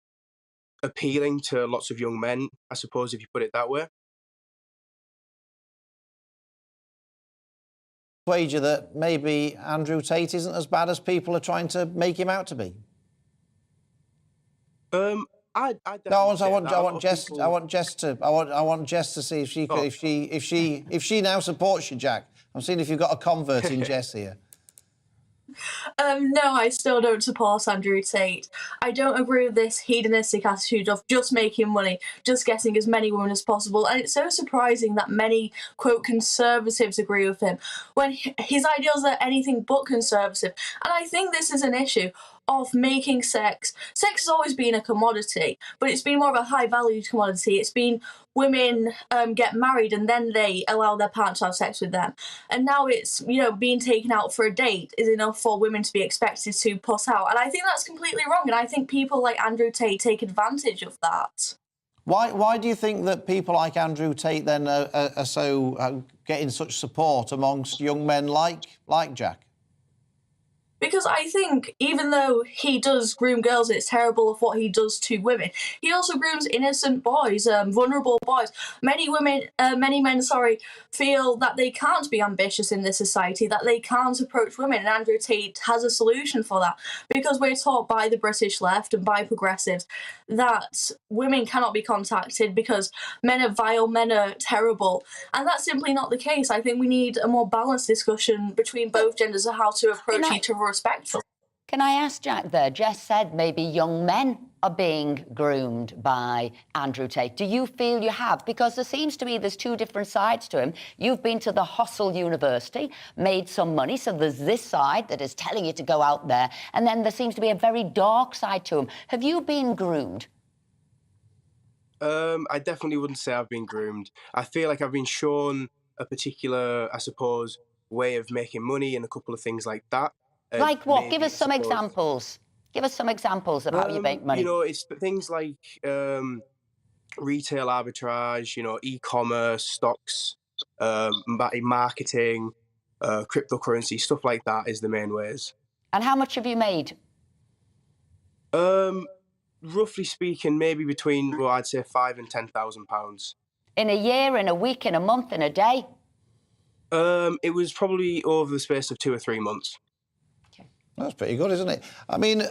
appealing to lots of young men, I suppose, if you put it that way. Wager that maybe Andrew Tate isn't as bad as people are trying to make him out to be. I want Jess to see if she now supports you, Jack. I'm seeing if you've got a convert in Jess here. No, I still don't support Andrew Tate. I don't agree with this hedonistic attitude of just making money, just getting as many women as possible. And it's so surprising that many, quote, conservatives agree with him when his ideals are anything but conservative. And I think this is an issue of making sex. Sex has always been a commodity, but it's been more of a high-valued commodity. It's been women get married and then they allow their partner to have sex with them. And now it's, you know, being taken out for a date is enough for women to be expected to put out. And I think that's completely wrong. And I think people like Andrew Tate take advantage of that. Why do you think that people like Andrew Tate then are so getting such support amongst young men like Jack? Because I think even though he does groom girls, it's terrible of what he does to women, he also grooms innocent boys, vulnerable boys. Many men, feel that they can't be ambitious in this society, that they can't approach women, and Andrew Tate has a solution for that, because we're taught by the British left and by progressives that women cannot be contacted because men are vile, men are terrible, and that's simply not the case. I think we need a more balanced discussion between both genders of how to approach each other respectfully. Can I ask Jack there? Jess said maybe young men are being groomed by Andrew Tate. Do you feel you have? Because there seems to be there's two different sides to him. You've been to the Hustle University, made some money, so there's this side that is telling you to go out there, and then there seems to be a very dark side to him. Have you been groomed? I definitely wouldn't say I've been groomed. I feel like I've been shown a particular, I suppose, way of making money and a couple of things like that. Like what? Give us some examples. Give us some examples of how you make money. You know, it's things like retail arbitrage, you know, e-commerce, stocks, marketing, cryptocurrency, stuff like that is the main ways. And how much have you made? Roughly speaking, maybe between, well, I'd say £5,000 and £10,000. In a year, in a week, in a month, in a day? It was probably over the space of 2 or 3 months. That's pretty good, isn't it? I mean,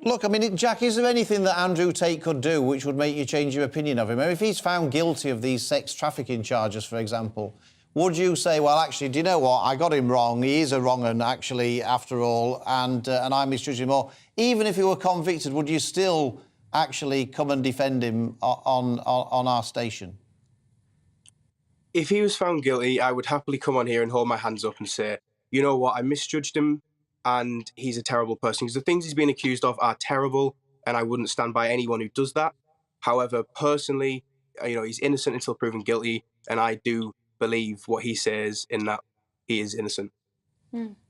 look, Jack, is there anything that Andrew Tate could do which would make you change your opinion of him? I mean, if he's found guilty of these sex trafficking charges, for example, would you say, well, actually, do you know what? I got him wrong. He is a wrong un, actually, after all, and I misjudged him more. Even if he were convicted, would you still actually come and defend him on our station? If he was found guilty, I would happily come on here and hold my hands up and say, you know what, I misjudged him, and he's a terrible person. Because the things he's been accused of are terrible, and I wouldn't stand by anyone who does that. However, personally, you know, he's innocent until proven guilty, and I do believe what he says in that he is innocent.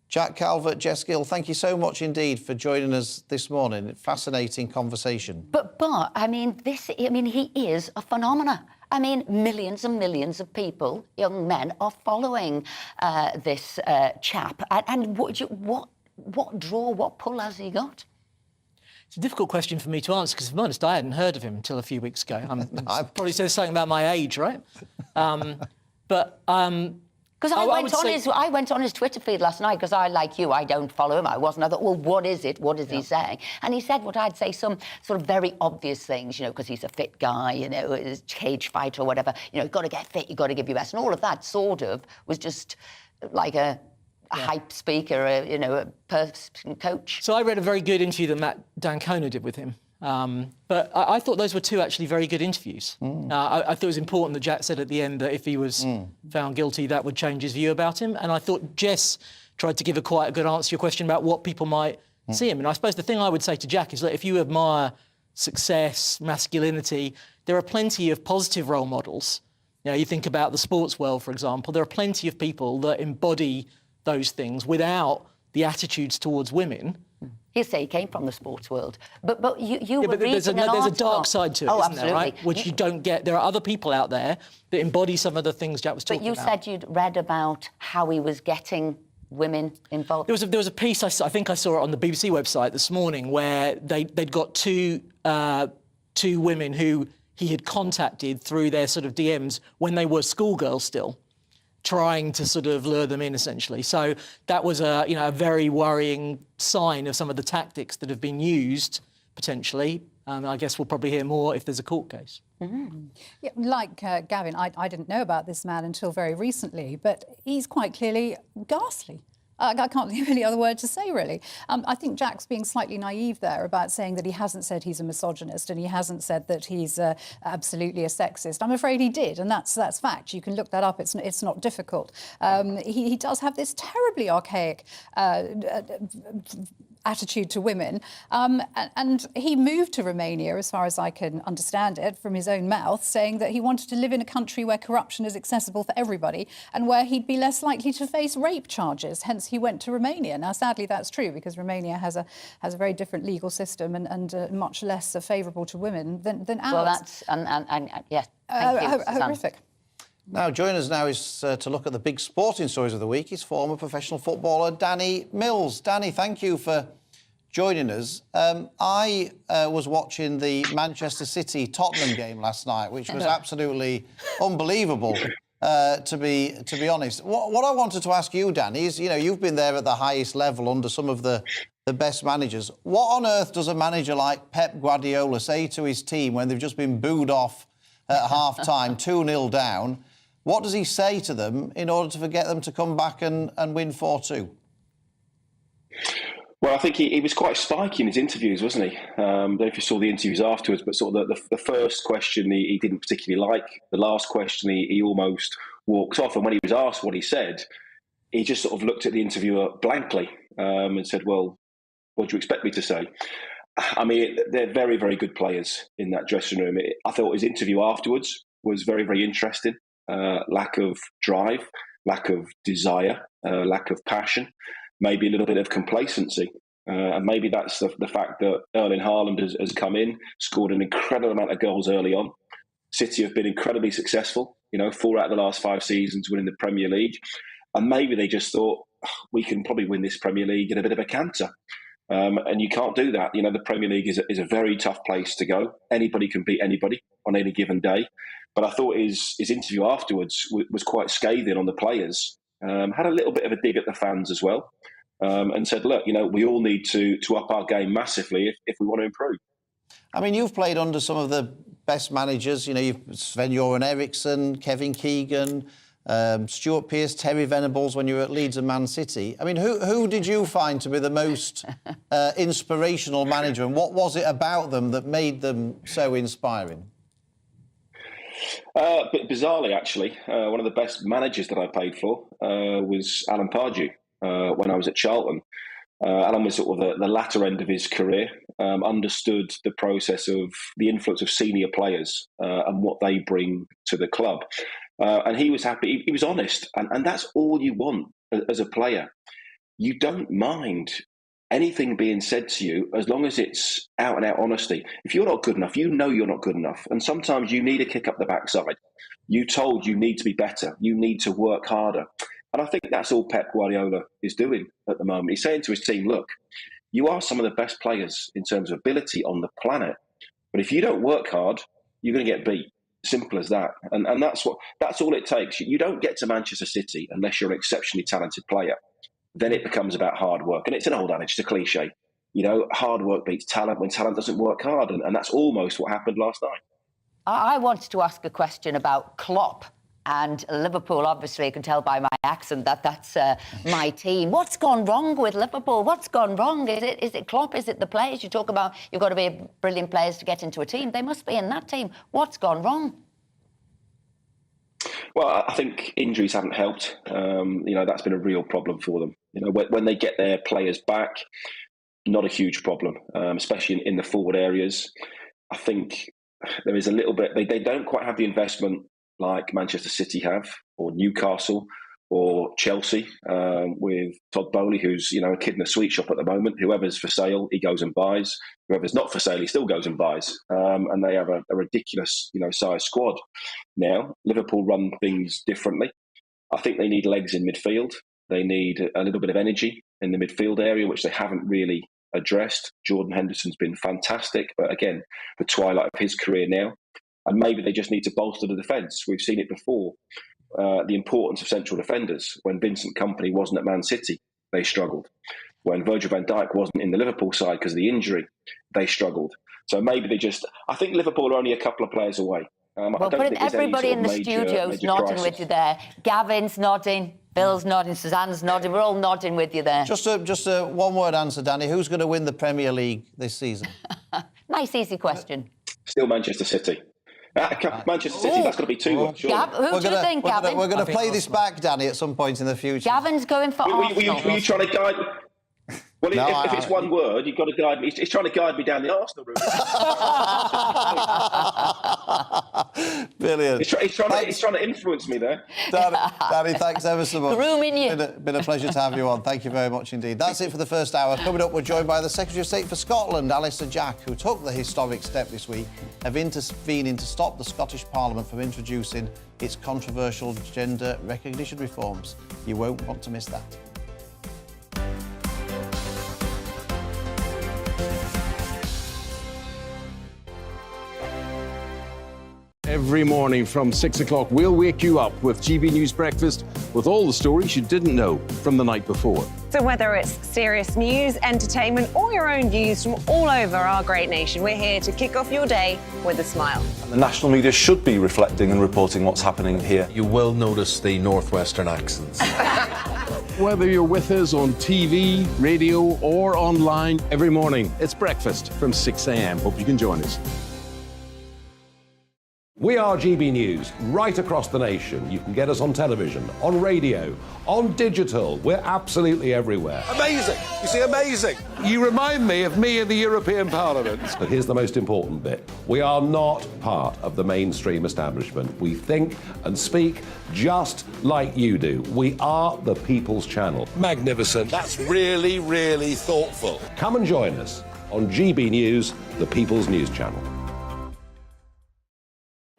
Jack Calvert, Jess Gill, thank you so much indeed for joining us this morning. Fascinating conversation. But I mean, he is a phenomenon. I mean, millions and millions of people, young men, are following this chap. And what pull has he got? It's a difficult question for me to answer because, to be honest, I hadn't heard of him until a few weeks ago. I probably says something about my age, right? Because I went on his Twitter feed last night because like you, I don't follow him. I thought, well, what is it? What is he saying? And he said what I'd say, some sort of very obvious things, you know, because he's a fit guy, you know, a cage fighter or whatever. You know, you've got to get fit, you've got to give your best. And all of that sort of was just like a hype speaker, a person coach. So I read a very good interview that Matt D'Ancona did with him. But I thought those were two actually very good interviews. I thought it was important that Jack said at the end that if he was found guilty, that would change his view about him. And I thought Jess tried to give quite a good answer to your question about what people might see him. And I suppose the thing I would say to Jack is that if you admire success, masculinity, there are plenty of positive role models. You know, you think about the sports world, for example, there are plenty of people that embody those things without the attitudes towards women. He'll say he came from the sports world, but you were reading there's a dark side to it, isn't there, right? Which you don't get. There are other people out there that embody some of the things Jack was talking about. But you said you'd read about how he was getting women involved. There was a piece I think I saw it on the BBC website this morning where they'd got two women who he had contacted through their sort of DMs when they were schoolgirls still, trying to sort of lure them in, essentially. So that was a very worrying sign of some of the tactics that have been used, potentially. I guess we'll probably hear more if there's a court case. Yeah, like Gavin, I didn't know about this man until very recently, but he's quite clearly ghastly. I can't think of any other word to say, really. I think Jack's being slightly naive there about saying that he hasn't said he's a misogynist and he hasn't said that he's absolutely a sexist. I'm afraid he did, and that's fact. You can look that up. It's not difficult. He does have this terribly archaic attitude to women, and he moved to Romania, as far as I can understand it, from his own mouth, saying that he wanted to live in a country where corruption is accessible for everybody and where he'd be less likely to face rape charges. Hence, he went to Romania. Now, sadly, that's true because Romania has a very different legal system and much less favourable to women than ours. Well, that's yes. Thank you, horrific. Now, joining us now is to look at the big sporting stories of the week is former professional footballer Danny Mills. Danny, thank you for joining us. I was watching the Manchester City-Tottenham game last night, which was absolutely unbelievable, to be honest. What I wanted to ask you, Danny, is, you've been there at the highest level under some of the best managers. What on earth does a manager like Pep Guardiola say to his team when they've just been booed off at half-time, 2-0 down? What does he say to them in order to get them to come back and win 4-2? Well, I think he was quite spiky in his interviews, wasn't he? I don't know if you saw the interviews afterwards, but sort of the first question he didn't particularly like. The last question he almost walked off. And when he was asked what he said, he just sort of looked at the interviewer blankly and said, well, what do you expect me to say? I mean, they're very, very good players in that dressing room. I thought his interview afterwards was very, very interesting. Lack of drive, lack of desire, lack of passion, maybe a little bit of complacency. And maybe that's the fact that Erling Haaland has come in, scored an incredible amount of goals early on. City have been incredibly successful, 4 out of the last 5 seasons winning the Premier League. And maybe they just thought, we can probably win this Premier League in a bit of a canter. And you can't do that. The Premier League is a very tough place to go. Anybody can beat anybody on any given day. But I thought his interview afterwards was quite scathing on the players. Had a little bit of a dig at the fans as well, and said, look, we all need to up our game massively if we want to improve. I mean, you've played under some of the best managers. You've Sven-Göran Eriksson, Kevin Keegan, Stuart Pearce, Terry Venables when you were at Leeds and Man City. I mean, who did you find to be the most inspirational manager, and what was it about them that made them so inspiring? Bizarrely, actually, one of the best managers that I played for was Alan Pardew when I was at Charlton. Alan was sort of the latter end of his career, understood the process of the influence of senior players and what they bring to the club. And he was happy. He was honest. And that's all you want as a player. You don't mind anything being said to you as long as it's out and out honesty. If you're not good enough, you're not good enough. And sometimes you need a kick up the backside. You're told you need to be better. You need to work harder. And I think that's all Pep Guardiola is doing at the moment. He's saying to his team, look, you are some of the best players in terms of ability on the planet. But if you don't work hard, you're going to get beat. Simple as that. And that's all it takes. You don't get to Manchester City unless you're an exceptionally talented player. Then it becomes about hard work. And it's an old adage, it's a cliche. Hard work beats talent when talent doesn't work hard. And that's almost what happened last night. I wanted to ask a question about Klopp and Liverpool. Obviously, you can tell by my accent that that's my team. What's gone wrong with Liverpool? What's gone wrong? Is it Klopp? Is it the players? You talk about you've got to be brilliant players to get into a team. They must be in that team. What's gone wrong? Well, I think injuries haven't helped. That's been a real problem for them. When they get their players back, not a huge problem, especially in the forward areas. I think there is a little bit. They don't quite have the investment like Manchester City have, or Newcastle, or Chelsea, with Todd Bowley, who's a kid in a sweet shop at the moment. Whoever's for sale, he goes and buys. Whoever's not for sale, he still goes and buys. And they have a ridiculous, size squad now. Liverpool run things differently. I think they need legs in midfield. They need a little bit of energy in the midfield area, which they haven't really addressed. Jordan Henderson's been fantastic, but again, the twilight of his career now. And maybe they just need to bolster the defence. We've seen it before. The importance of central defenders. When Vincent Kompany wasn't at Man City, they struggled. When Virgil van Dijk wasn't in the Liverpool side because of the injury, they struggled. So maybe I think Liverpool are only a couple of players away. Well, everybody in the studio's nodding with you there. Gavin's nodding, Bill's nodding, Suzanne's nodding. We're all nodding with you there. Just a one-word answer, Danny. Who's going to win the Premier League this season? Nice, easy question. Still Manchester City. Manchester City, that's going to be 2-1. Sure. Who do you think, Gavin? We're going to play this back, Danny, at some point in the future. Gavin's going for Arsenal. Were you trying to guide... Well, no, if it's one word, you've got to guide me. He's trying to guide me down the Arsenal route. Brilliant. He's trying to influence me there. Danny, thanks ever so much. Grooming you. Been a pleasure to have you on. Thank you very much indeed. That's it for the first hour. Coming up, we're joined by the Secretary of State for Scotland, Alistair Jack, who took the historic step this week of intervening to stop the Scottish Parliament from introducing its controversial gender recognition reforms. You won't want to miss that. Every morning from 6 o'clock, we'll wake you up with GB News Breakfast with all the stories you didn't know from the night before. So whether it's serious news, entertainment, or your own views from all over our great nation, we're here to kick off your day with a smile. And the national media should be reflecting and reporting what's happening here. You will notice the northwestern accents. Whether you're with us on TV, radio, or online, every morning it's breakfast from 6 a.m. Hope you can join us. We are GB News, right across the nation. You can get us on television, on radio, on digital. We're absolutely everywhere. Amazing! You see, amazing! You remind me of me in the European Parliament. But here's the most important bit. We are not part of the mainstream establishment. We think and speak just like you do. We are the People's Channel. Magnificent. That's really, really thoughtful. Come and join us on GB News, the People's News Channel.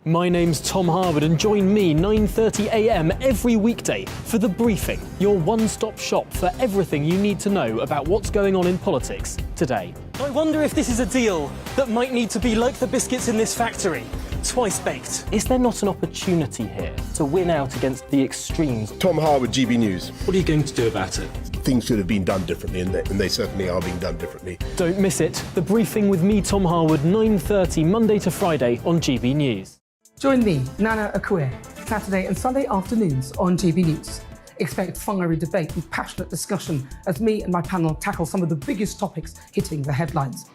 My name's Tom Harwood and join me 9:30 a.m. every weekday for The Briefing, your one-stop shop for everything you need to know about what's going on in politics today. I wonder if this is a deal that might need to be like the biscuits in this factory, twice baked. Is there not an opportunity here to win out against the extremes? Tom Harwood, GB News. What are you going to do about it? Things should have been done differently, and they certainly are being done differently. Don't miss it. The Briefing with me, Tom Harwood, 9:30 Monday to Friday on GB News. Join me, Nana Akue, Saturday and Sunday afternoons on GB News. Expect fiery debate and passionate discussion as me and my panel tackle some of the biggest topics hitting the headlines.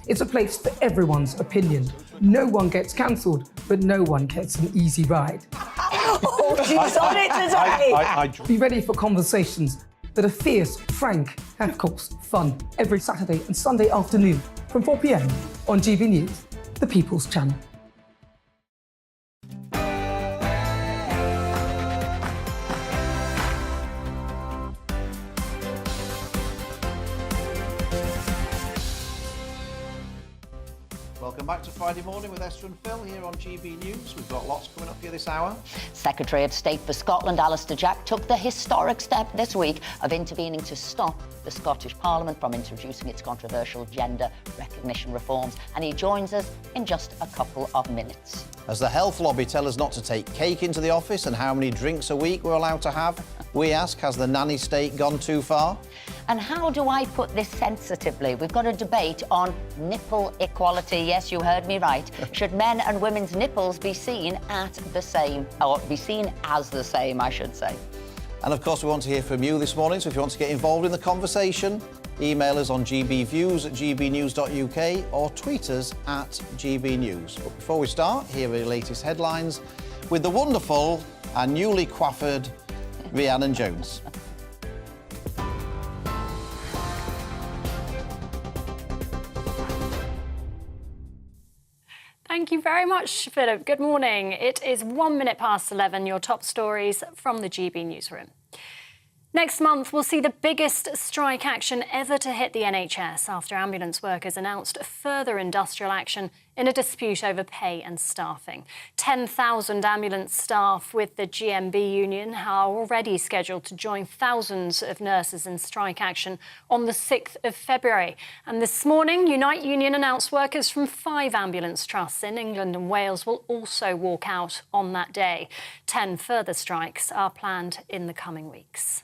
It's a place for everyone's opinion. No one gets cancelled, but no one gets an easy ride. Oh, she's on it today! Be ready for conversations that are fierce, frank, and of course, fun. Every Saturday and Sunday afternoon from 4 p.m. on GB News, the People's Channel. Welcome back to Friday Morning with Esther and Phil here on GB News. We've got lots coming up here this hour. Secretary of State for Scotland, Alistair Jack, took the historic step this week of intervening to stop the Scottish Parliament from introducing its controversial gender recognition reforms. And he joins us in just a couple of minutes. As the health lobby tell us not to take cake into the office and how many drinks a week we're allowed to have, we ask, has the nanny state gone too far? And how do I put this sensitively? We've got a debate on nipple equality. Yes, you heard me right. Should men and women's nipples be seen at the same, or be seen as the same, I should say? And of course, we want to hear from you this morning, so if you want to get involved in the conversation, email us on gbviews@gbnews.uk or tweet us at gbnews. But before we start, here are the latest headlines with the wonderful and newly coiffured Rhiannon Jones. Thank you very much, Philip. Good morning. It is 1 minute past 11, your top stories from the GB Newsroom. Next month, we'll see the biggest strike action ever to hit the NHS after ambulance workers announced further industrial action in a dispute over pay and staffing. 10,000 ambulance staff with the GMB union are already scheduled to join thousands of nurses in strike action on the 6th of February. And this morning, Unite Union announced workers from 5 ambulance trusts in England and Wales will also walk out on that day. 10 further strikes are planned in the coming weeks.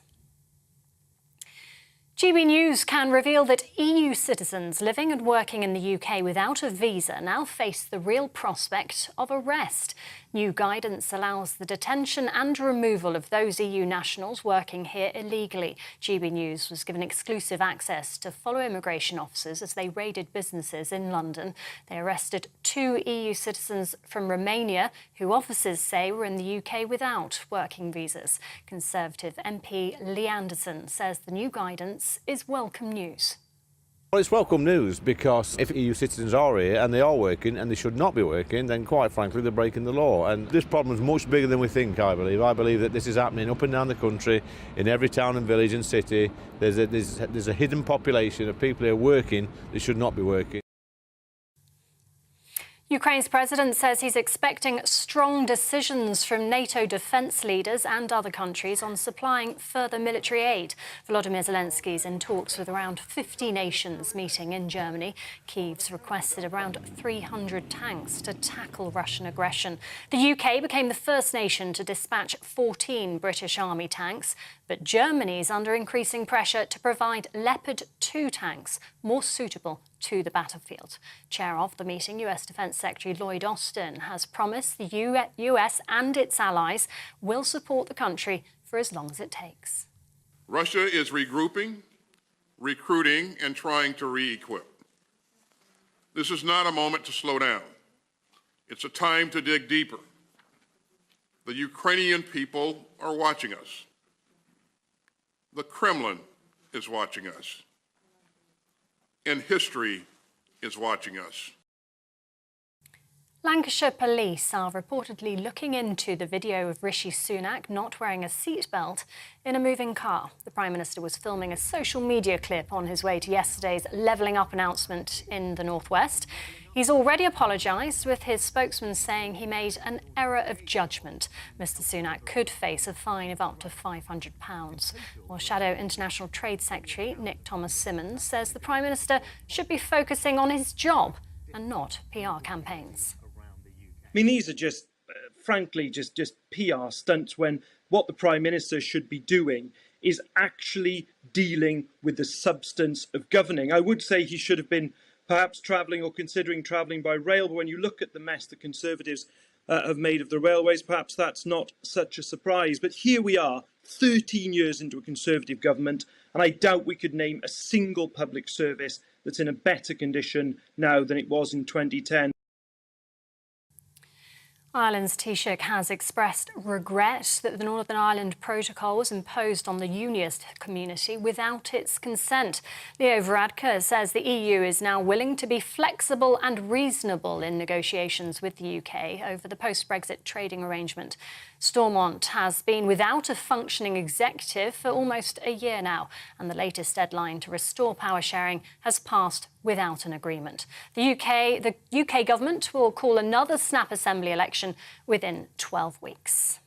GB News can reveal that EU citizens living and working in the UK without a visa now face the real prospect of arrest. New guidance allows the detention and removal of those EU nationals working here illegally. GB News was given exclusive access to follow immigration officers as they raided businesses in London. They arrested 2 EU citizens from Romania who officers say were in the UK without working visas. Conservative MP Lee Anderson says the new guidance is welcome news. Well, it's welcome news, because if EU citizens are here and they are working and they should not be working, then quite frankly they're breaking the law. And this problem is much bigger than we think, I believe. I believe that this is happening up and down the country, in every town and village and city. There's a hidden population of people who are working that should not be working. Ukraine's president says he's expecting strong decisions from NATO defence leaders and other countries on supplying further military aid. Volodymyr Zelensky's in talks with around 50 nations meeting in Germany. Kyiv's requested around 300 tanks to tackle Russian aggression. The UK became the first nation to dispatch 14 British Army tanks, but Germany's under increasing pressure to provide Leopard 2 tanks more suitable to the battlefield. Chair of the meeting, US Defence Secretary Lloyd Austin, has promised the US and its allies will support the country for as long as it takes. Russia is regrouping, recruiting, and trying to re-equip. This is not a moment to slow down. It's a time to dig deeper. The Ukrainian people are watching us. The Kremlin is watching us. And history is watching us. Lancashire police are reportedly looking into the video of Rishi Sunak not wearing a seatbelt in a moving car. The Prime Minister was filming a social media clip on his way to yesterday's levelling up announcement in the Northwest. He's already apologised, with his spokesman saying he made an error of judgment. Mr Sunak could face a fine of up to £500. While Shadow International Trade Secretary Nick Thomas-Symonds says the Prime Minister should be focusing on his job and not PR campaigns. I mean, these are just, frankly, just PR stunts, when what the Prime Minister should be doing is actually dealing with the substance of governing. I would say he should have been perhaps travelling or considering travelling by rail, but when you look at the mess the Conservatives have made of the railways, perhaps that's not such a surprise. But here we are, 13 years into a Conservative government, and I doubt we could name a single public service that's in a better condition now than it was in 2010. Ireland's Taoiseach has expressed regret that the Northern Ireland Protocol was imposed on the Unionist community without its consent. Leo Varadkar says the EU is now willing to be flexible and reasonable in negotiations with the UK over the post-Brexit trading arrangement. Stormont has been without a functioning executive for almost a year now, and the latest deadline to restore power sharing has passed without an agreement. The UK government will call another snap assembly election within 12 weeks.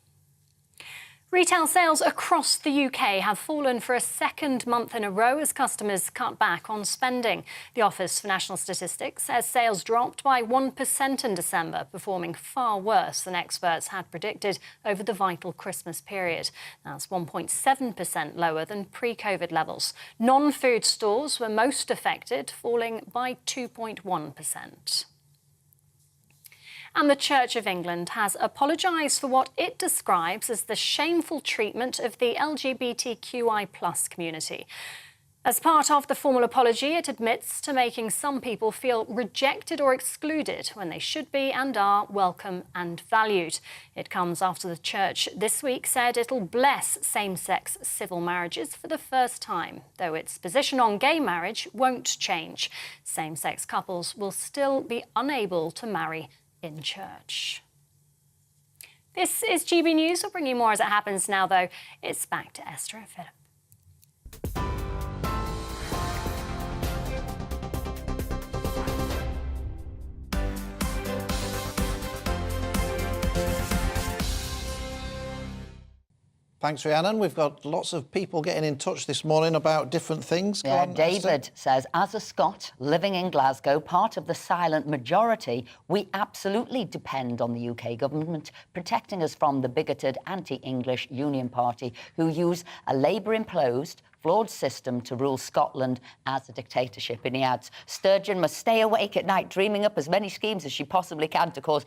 Retail sales across the UK have fallen for a second month in a row as customers cut back on spending. The Office for National Statistics says sales dropped by 1% in December, performing far worse than experts had predicted over the vital Christmas period. That's 1.7% lower than pre-COVID levels. Non-food stores were most affected, falling by 2.1%. And the Church of England has apologised for what it describes as the shameful treatment of the LGBTQI+ community. As part of the formal apology, it admits to making some people feel rejected or excluded when they should be and are welcome and valued. It comes after the Church this week said it'll bless same-sex civil marriages for the first time, though its position on gay marriage won't change. Same-sex couples will still be unable to marry in church. This is GB News. We'll bring you more as it happens now, though. It's back to Esther and Philip. Thanks, Rhiannon. We've got lots of people getting in touch this morning about different things. Go on, David Esther. says, as a Scot living in Glasgow, part of the silent majority, we absolutely depend on the UK government protecting us from the bigoted anti-English Union Party who use a Labour-imposed flawed system to rule Scotland as a dictatorship. And he adds, Sturgeon must stay awake at night dreaming up as many schemes as she possibly can to cause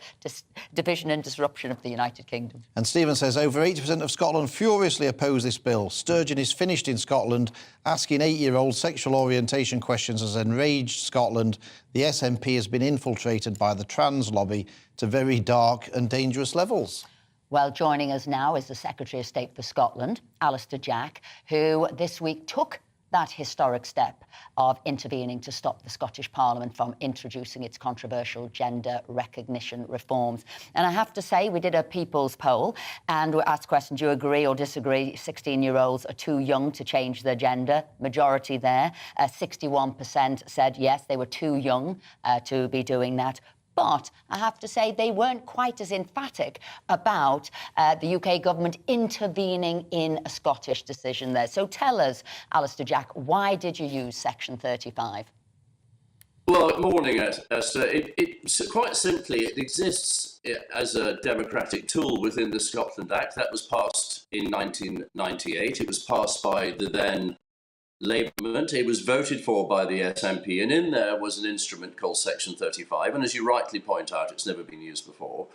division and disruption of the United Kingdom. And Stephen says over 80% of Scotland furiously oppose this bill. Sturgeon is finished in Scotland. Asking 8-year-old sexual orientation questions has enraged Scotland. The SNP has been infiltrated by the trans lobby to very dark and dangerous levels. Well, joining us now is the Secretary of State for Scotland, Alistair Jack, who this week took that historic step of intervening to stop the Scottish Parliament from introducing its controversial gender recognition reforms. And I have to say, we did a people's poll and we asked questions, do you agree or disagree 16-year-olds are too young to change their gender? Majority there. 61% said yes, they were too young to be doing that. But I have to say they weren't quite as emphatic about the UK government intervening in a Scottish decision there. So tell us, Alistair Jack, why did you use Section 35? Well, good morning, Esther. Quite simply, it exists as a democratic tool within the Scotland Act. That was passed in 1998. It was passed by the then Labour government. It was voted for by the SNP, and in there was an instrument called Section 35. And as you rightly point out, it's never been used before.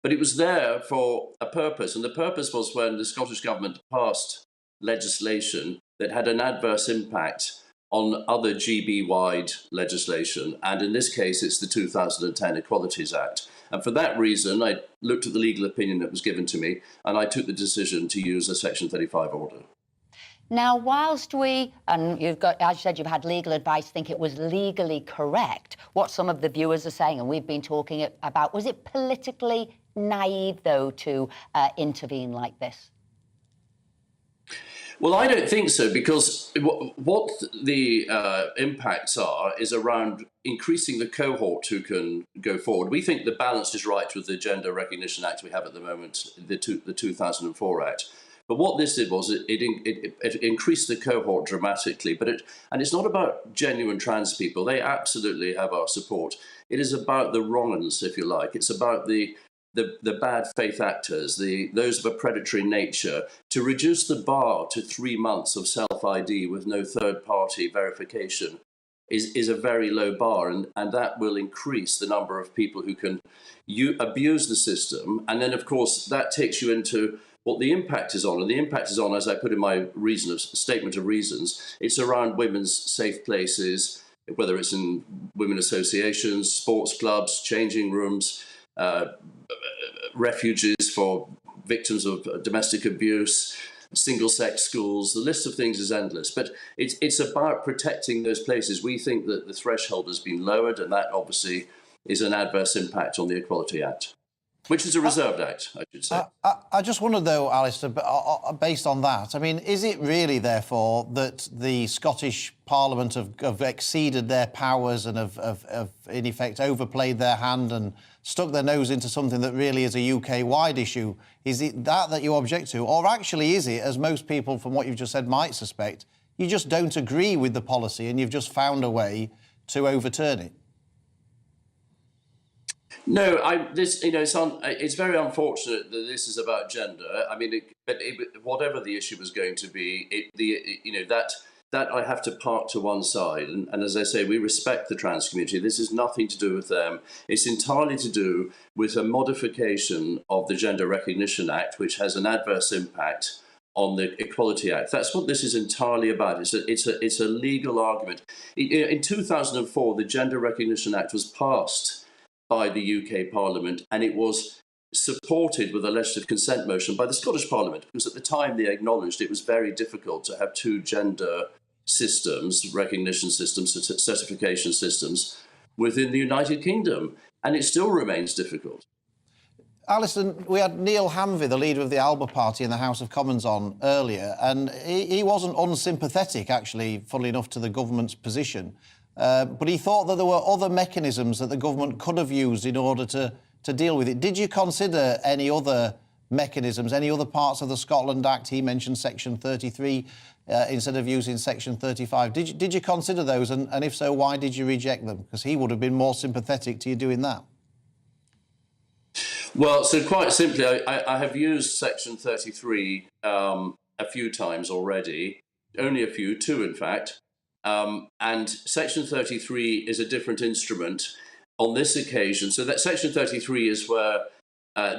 But it was there for a purpose, and the purpose was when the Scottish Government passed legislation that had an adverse impact on other GB-wide legislation, and in this case, it's the 2010 Equalities Act. And for that reason, I looked at the legal opinion that was given to me, and I took the decision to use a Section 35 order. Now, whilst we, and you've got, as you said, you've had legal advice, think it was legally correct, what some of the viewers are saying, and we've been talking about, was it politically naive, though, to intervene like this? Well, I don't think so, because what the impacts are is around increasing the cohort who can go forward. We think the balance is right with the Gender Recognition Act we have at the moment, the 2004 Act. But what this did was it increased the cohort dramatically. And it's not about genuine trans people. They absolutely have our support. It is about the wrong uns, if you like. It's about the bad faith actors, those of a predatory nature, to reduce the bar to 3 months of self-ID with no third-party verification is a very low bar, and that will increase the number of people who can abuse the system. And then, of course, that takes you into what the impact is on. And the impact is on, as I put in my statement of reasons, it's around women's safe places, whether it's in women associations, sports clubs, changing rooms, refuges for victims of domestic abuse, single-sex schools. The list of things is endless, but it's about protecting those places. We think that the threshold has been lowered, and that obviously is an adverse impact on the Equality Act, which is a reserved act, I should say. I just wondered, though, Alistair, based on that, I mean, is it really, therefore, that the Scottish Parliament have exceeded their powers and have, in effect, overplayed their hand and stuck their nose into something that really is a UK-wide issue? Is it that you object to? Or actually is it, as most people, from what you've just said, might suspect, you just don't agree with the policy and you've just found a way to overturn it? No, it's very unfortunate that this is about gender. I mean, whatever the issue was going to be, that I have to park to one side. And as I say, we respect the trans community. This has nothing to do with them. It's entirely to do with a modification of the Gender Recognition Act, which has an adverse impact on the Equality Act. That's what this is entirely about. It's a legal argument. In 2004, the Gender Recognition Act was passed by the UK Parliament, and it was supported with a legislative consent motion by the Scottish Parliament, because at the time they acknowledged it was very difficult to have two gender systems, recognition systems, certification systems, within the United Kingdom, and it still remains difficult. Alison, we had Neil Hanvey, the leader of the Alba Party in the House of Commons, on earlier, and he wasn't unsympathetic, actually, funnily enough, to the government's position. But he thought that there were other mechanisms that the government could have used in order to deal with it. Did you consider any other mechanisms, any other parts of the Scotland Act? He mentioned Section 33 instead of using Section 35. Did you consider those? And if so, why did you reject them? Because he would have been more sympathetic to you doing that. Well, so quite simply, I have used Section 33 a few times already, only a few, two in fact. And Section 33 is a different instrument on this occasion. So that Section 33 is where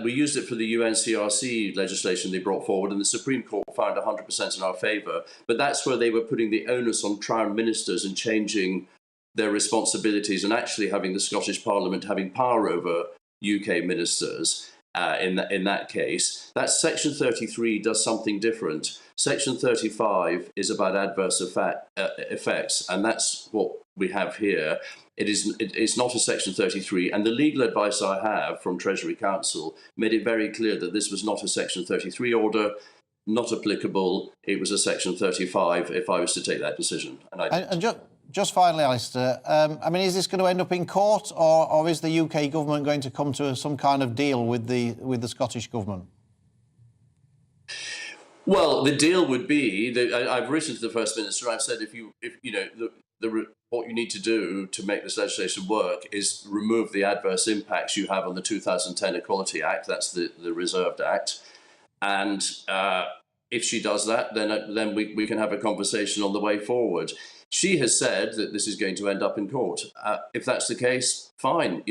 we used it for the UNCRC legislation they brought forward, and the Supreme Court found 100% in our favour. But that's where they were putting the onus on Crown ministers and changing their responsibilities and actually having the Scottish Parliament having power over UK ministers. in that case. That Section 33 does something different. Section 35 is about adverse effects, and that's what we have here. It's not a Section 33, and the legal advice I have from Treasury Counsel made it very clear that this was not a Section 33 order, not applicable. It was a Section 35 if I was to take that decision. And just finally, Alistair, I mean, is this going to end up in court, or is the UK government going to come to some kind of deal with the Scottish government? Well, the deal would be that I've written to the First Minister. I've said if you know what you need to do to make this legislation work is remove the adverse impacts you have on the 2010 Equality Act. That's the Reserved Act, and if she does that, then we can have a conversation on the way forward. She has said that this is going to end up in court. If that's the case, fine.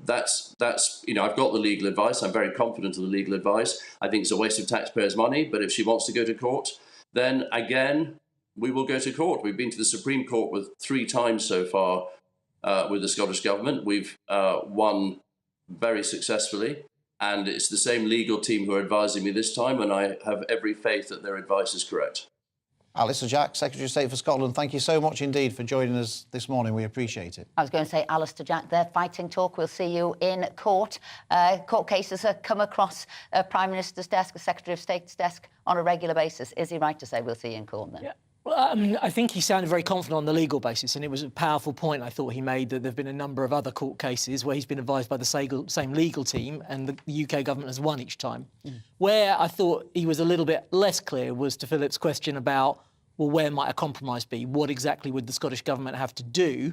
That's I've got the legal advice. I'm very confident of the legal advice. I think it's a waste of taxpayers' money, but if she wants to go to court, then again, we will go to court. We've been to the Supreme Court 3 times so far with the Scottish Government. We've won very successfully, and it's the same legal team who are advising me this time, and I have every faith that their advice is correct. Alistair Jack, Secretary of State for Scotland, thank you so much indeed for joining us this morning. We appreciate it. I was going to say, Alistair Jack there, fighting talk. We'll see you in court. Court cases have come across Prime Minister's desk, the Secretary of State's desk on a regular basis. Is he right to say we'll see you in court then? Yeah. Well, I think he sounded very confident on the legal basis, and it was a powerful point I thought he made that there have been a number of other court cases where he's been advised by the same legal team, and the UK government has won each time. Where I thought he was a little bit less clear was to Philip's question about, well, where might a compromise be? What exactly would the Scottish Government have to do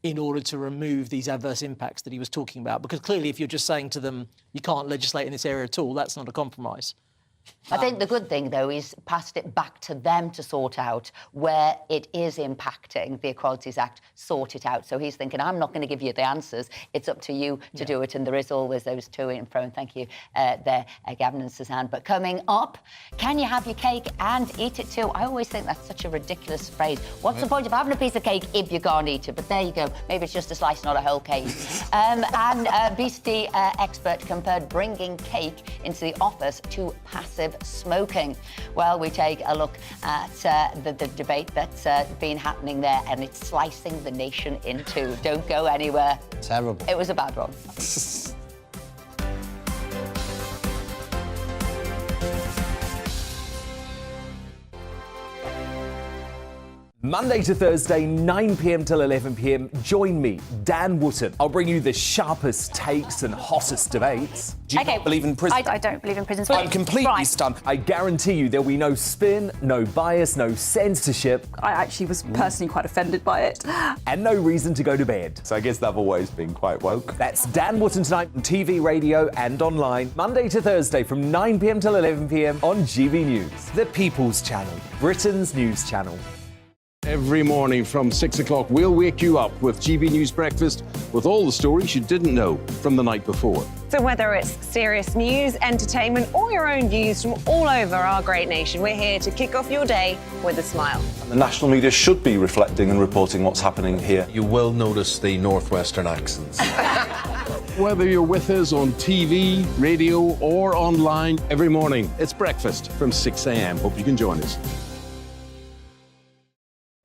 in order to remove these adverse impacts that he was talking about? Because clearly, if you're just saying to them, you can't legislate in this area at all, that's not a compromise. I think the good thing, though, is passed it back to them to sort out where it is impacting the Equalities Act, sort it out. So he's thinking, I'm not going to give you the answers. It's up to you to do it. And there is always those to and fro. And thank you there, Gavin and Suzanne. But coming up, can you have your cake and eat it too? I always think that's such a ridiculous phrase. What's the point of having a piece of cake if you can't eat it? But there you go. Maybe it's just a slice, not a whole cake. And obesity expert compared bringing cake into the office to passive smoking. Well, we take a look at the debate that's been happening there, and it's slicing the nation in two. Don't go anywhere. Terrible. It was a bad one. Monday to Thursday, 9 p.m. till 11 p.m. Join me, Dan Wootton. I'll bring you the sharpest takes and hottest debates. Do you not believe in prisons? I don't believe in prisons. I'm completely stunned. I guarantee you there'll be no spin, no bias, no censorship. I actually was personally quite offended by it. And no reason to go to bed. So I guess they've always been quite woke. That's Dan Wootton tonight on TV, radio and online. Monday to Thursday from 9 p.m. till 11 p.m. on GB News. The People's Channel, Britain's news channel. Every morning from 6 o'clock, we'll wake you up with GB News Breakfast with all the stories you didn't know from the night before. So whether it's serious news, entertainment, or your own views from all over our great nation, we're here to kick off your day with a smile. The national media should be reflecting and reporting what's happening here. You will notice the northwestern accents. Whether you're with us on TV, radio, or online, every morning, it's breakfast from 6 a.m. Hope you can join us.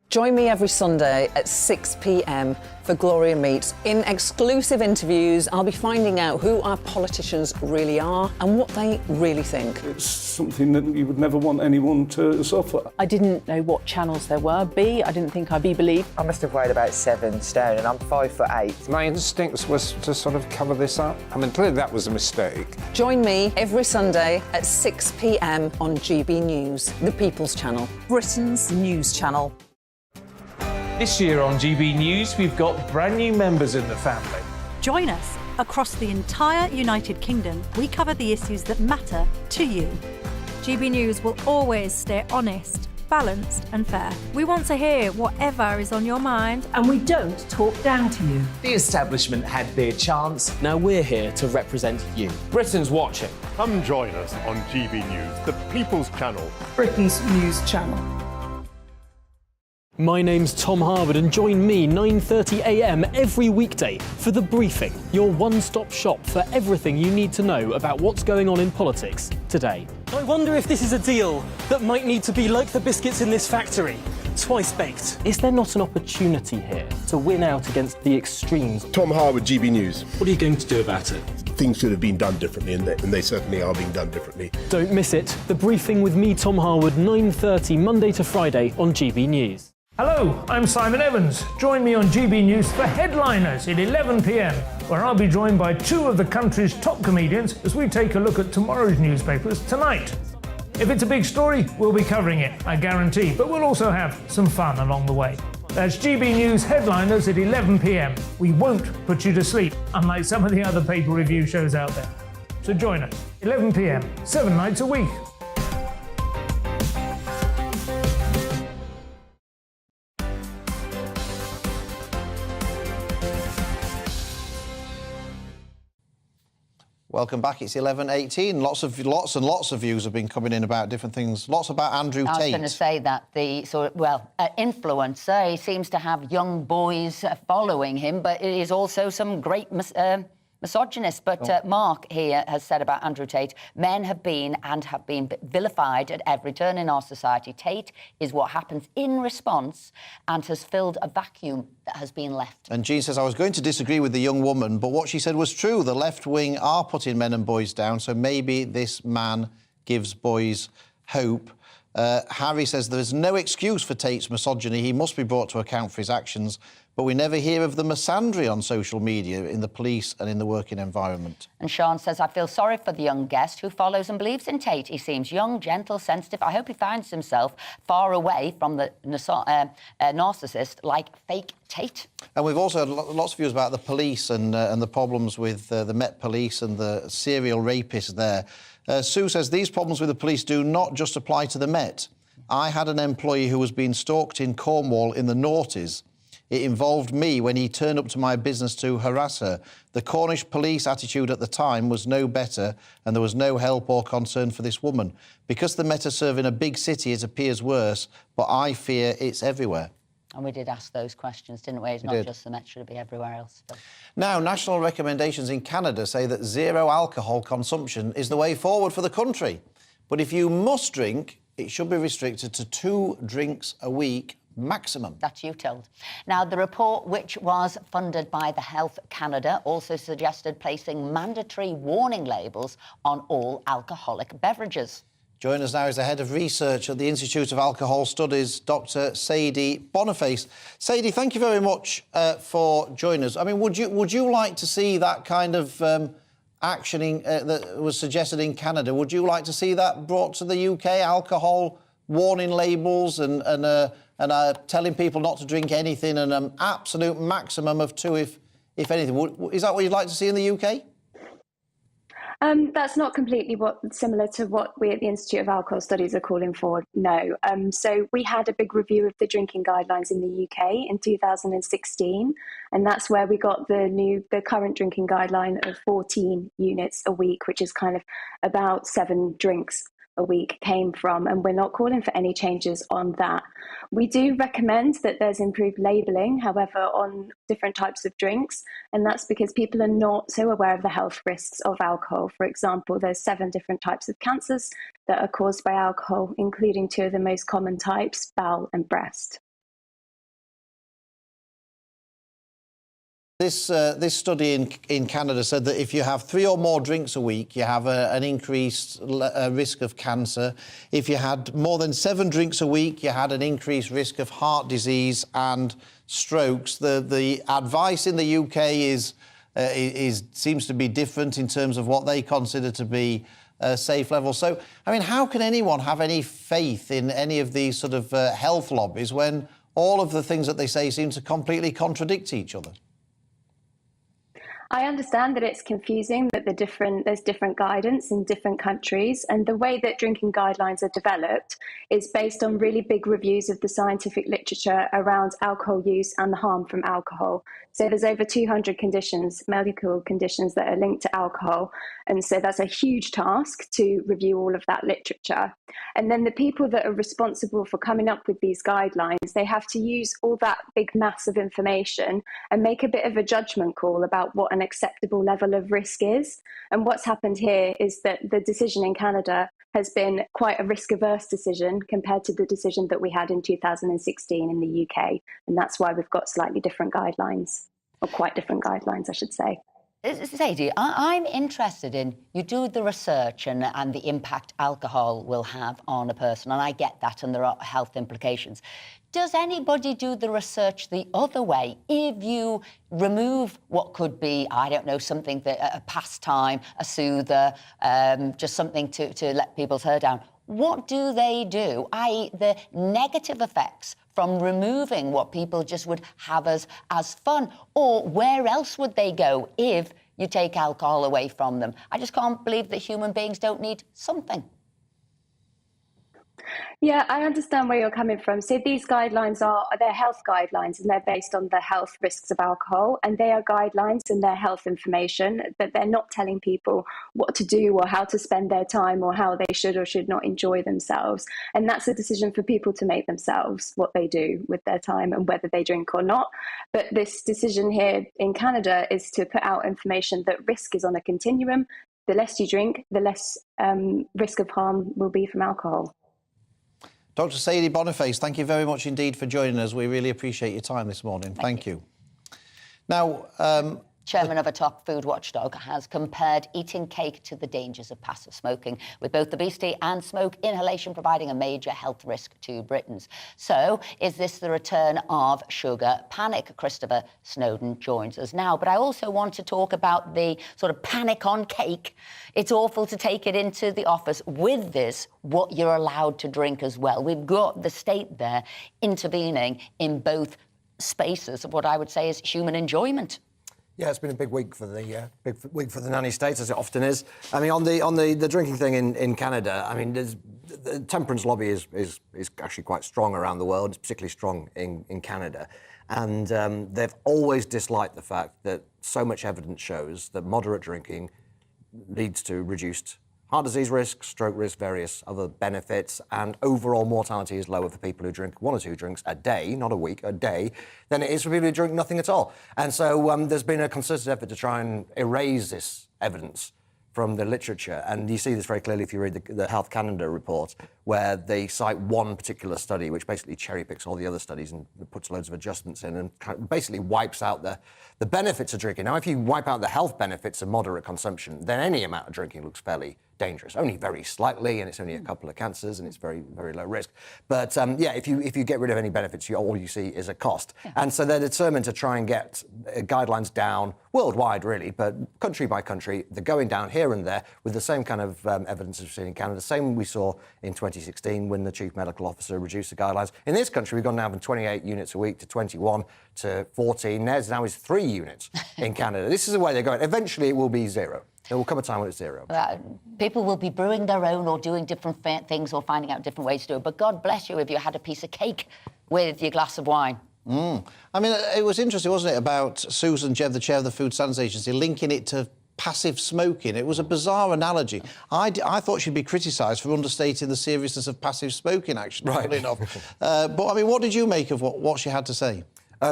Join me every Sunday at 6 p.m. for Gloria Meets. In exclusive interviews, I'll be finding out who our politicians really are and what they really think. It's something that you would never want anyone to suffer. I didn't know what channels there were. I didn't think I'd be believed. I must have weighed about 7 stone and I'm 5'8". My instincts was to sort of cover this up. I mean, clearly that was a mistake. Join me every Sunday at 6 p.m. on GB News, the People's Channel, Britain's news channel. This year on GB News, we've got brand new members in the family. Join us. Across the entire United Kingdom, we cover the issues that matter to you. GB News will always stay honest, balanced and fair. We want to hear whatever is on your mind. And we don't talk down to you. The establishment had their chance. Now we're here to represent you. Britain's watching. Come join us on GB News, the People's Channel. Britain's news channel. My name's Tom Harwood, and join me 9:30 a.m. every weekday for The Briefing, your one-stop shop for everything you need to know about what's going on in politics today. I wonder if this is a deal that might need to be like the biscuits in this factory, twice baked. Is there not an opportunity here to win out against the extremes? Tom Harwood, GB News. What are you going to do about it? Things should have been done differently, and they certainly are being done differently. Don't miss it. The Briefing with me, Tom Harwood, 9:30 Monday to Friday on GB News. Hello, I'm Simon Evans. Join me on GB News for Headliners at 11 p.m, where I'll be joined by two of the country's top comedians as we take a look at tomorrow's newspapers tonight. If it's a big story, we'll be covering it, I guarantee, but we'll also have some fun along the way. That's GB News Headliners at 11 p.m. We won't put you to sleep, unlike some of the other paper review shows out there. So join us, 11 p.m, 7 nights a week. Welcome back. It's 11:18. Lots and lots of views have been coming in about different things. Lots about Andrew Tate. I was going to say that the influencer, he seems to have young boys following him, but it is also some great misogynist. But Mark here has said about Andrew Tate, men have been vilified at every turn in our society. Tate is what happens in response and has filled a vacuum that has been left. And Jean says, I was going to disagree with the young woman, but what she said was true. The left wing are putting men and boys down, so maybe this man gives boys hope. Harry says there's no excuse for Tate's misogyny. He must be brought to account for his actions, but we never hear of the misandry on social media, in the police and in the working environment. And Sean says, I feel sorry for the young guest who follows and believes in Tate. He seems young, gentle, sensitive. I hope he finds himself far away from the narcissist like fake Tate. And we've also had lots of views about the police and the problems with the Met Police and the serial rapists there. Sue says, these problems with the police do not just apply to the Met. I had an employee who was being stalked in Cornwall in the noughties. It involved me when he turned up to my business to harass her. The Cornish police attitude at the time was no better, and there was no help or concern for this woman. Because the Met are serving a big city, it appears worse, but I fear it's everywhere. And we did ask those questions, didn't we? It's not just the Met, should it be everywhere else? But... Now, national recommendations in Canada say that zero alcohol consumption is the way forward for the country. But if you must drink, it should be restricted to 2 drinks a week maximum. That's you told. Now, the report, which was funded by the Health Canada, also suggested placing mandatory warning labels on all alcoholic beverages. Joining us now is the head of research at the Institute of Alcohol Studies, Dr. Sadie Boniface. Sadie, thank you very much for joining us. I mean, would you like to see that kind of action that was suggested in Canada? Would you like to see that brought to the UK? Alcohol warning labels and telling people not to drink anything, and an absolute maximum of 2 if anything. Is that what you'd like to see in the UK? That's not completely similar to what we at the Institute of Alcohol Studies are calling for, no. So we had a big review of the drinking guidelines in the UK in 2016, and that's where we got the current drinking guideline of 14 units a week, which is kind of about 7 drinks a week came from, and we're not calling for any changes on that. We do recommend that there's improved labelling, however, on different types of drinks, and that's because people are not so aware of the health risks of alcohol. For example, there's 7 different types of cancers that are caused by alcohol, including 2 of the most common types, bowel and breast. This study in Canada said that if you have 3 or more drinks a week, you have an increased risk of cancer. If you had more than 7 drinks a week, you had an increased risk of heart disease and strokes. The advice in the UK seems to be different in terms of what they consider to be safe levels. So, I mean, how can anyone have any faith in any of these sort of health lobbies when all of the things that they say seem to completely contradict each other? I understand that it's confusing, that there's different guidance in different countries, and the way that drinking guidelines are developed is based on really big reviews of the scientific literature around alcohol use and the harm from alcohol. So there's over 200 conditions, medical conditions, that are linked to alcohol, and so that's a huge task to review all of that literature. And then the people that are responsible for coming up with these guidelines, they have to use all that big mass of information and make a bit of a judgment call about what an acceptable level of risk is. And what's happened here is that the decision in Canada has been quite a risk-averse decision compared to the decision that we had in 2016 in the UK. And that's why we've got slightly different guidelines, or quite different guidelines, I should say. Sadie, I'm interested in, you do the research and the impact alcohol will have on a person, and I get that, and there are health implications. Does anybody do the research the other way? If you remove what could be, I don't know, something that a pastime, a soother, just something to let people's hair down, what do they do? I.e., the negative effects from removing what people just would have as fun, or where else would they go if you take alcohol away from them? I just can't believe that human beings don't need something. Yeah, I understand where you're coming from. So these guidelines they're health guidelines, and they're based on the health risks of alcohol, and they are guidelines and they're health information, but they're not telling people what to do or how to spend their time or how they should or should not enjoy themselves. And that's a decision for people to make themselves, what they do with their time and whether they drink or not. But this decision here in Canada is to put out information that risk is on a continuum. The less you drink, the less risk of harm will be from alcohol. Dr. Sadie Boniface, thank you very much indeed for joining us. We really appreciate your time this morning. Thank you. Now, Chairman of a top food watchdog has compared eating cake to the dangers of passive smoking, with both obesity and smoke inhalation providing a major health risk to Britons. So, is this the return of sugar panic? Christopher Snowdon joins us now. But I also want to talk about the sort of panic on cake. It's awful to take it into the office. With this, what you're allowed to drink as well. We've got the state there intervening in both spaces of what I would say is human enjoyment. Yeah, it's been a big week for the nanny states, as it often is. I mean, on the drinking thing in Canada, I mean, the temperance lobby is actually quite strong around the world. It's particularly strong in Canada, and they've always disliked the fact that so much evidence shows that moderate drinking leads to reduced heart disease risk, stroke risk, various other benefits, and overall mortality is lower for people who drink 1 or 2 drinks a day, not a week, a day, than it is for people who drink nothing at all. And so there's been a concerted effort to try and erase this evidence from the literature. And you see this very clearly if you read the Health Canada report, where they cite one particular study, which basically cherry-picks all the other studies and puts loads of adjustments in and basically wipes out the benefits of drinking. Now, if you wipe out the health benefits of moderate consumption, then any amount of drinking looks fairly dangerous, only very slightly, and it's only a couple of cancers, and it's very, very low risk. But yeah, if you get rid of any benefits, all you see is a cost. Yeah. And so they're determined to try and get guidelines down worldwide, really, but country by country. They're going down here and there with the same kind of evidence as we've seen in Canada, same we saw in 2016 when the chief medical officer reduced the guidelines. In this country, we've gone now from 28 units a week to 21 to 14. Theirs now is 3 units in Canada. This is the way they're going. Eventually, it will be 0. There will come a time when it's 0. People will be brewing their own or doing different things or finding out different ways to do it. But God bless you if you had a piece of cake with your glass of wine. I mean, it was interesting, wasn't it, about Susan Jebb, the chair of the Food Standards Agency, linking it to passive smoking. It was a bizarre analogy. I thought she'd be criticised for understating the seriousness of passive smoking, actually. Right. But, I mean, what did you make of what she had to say?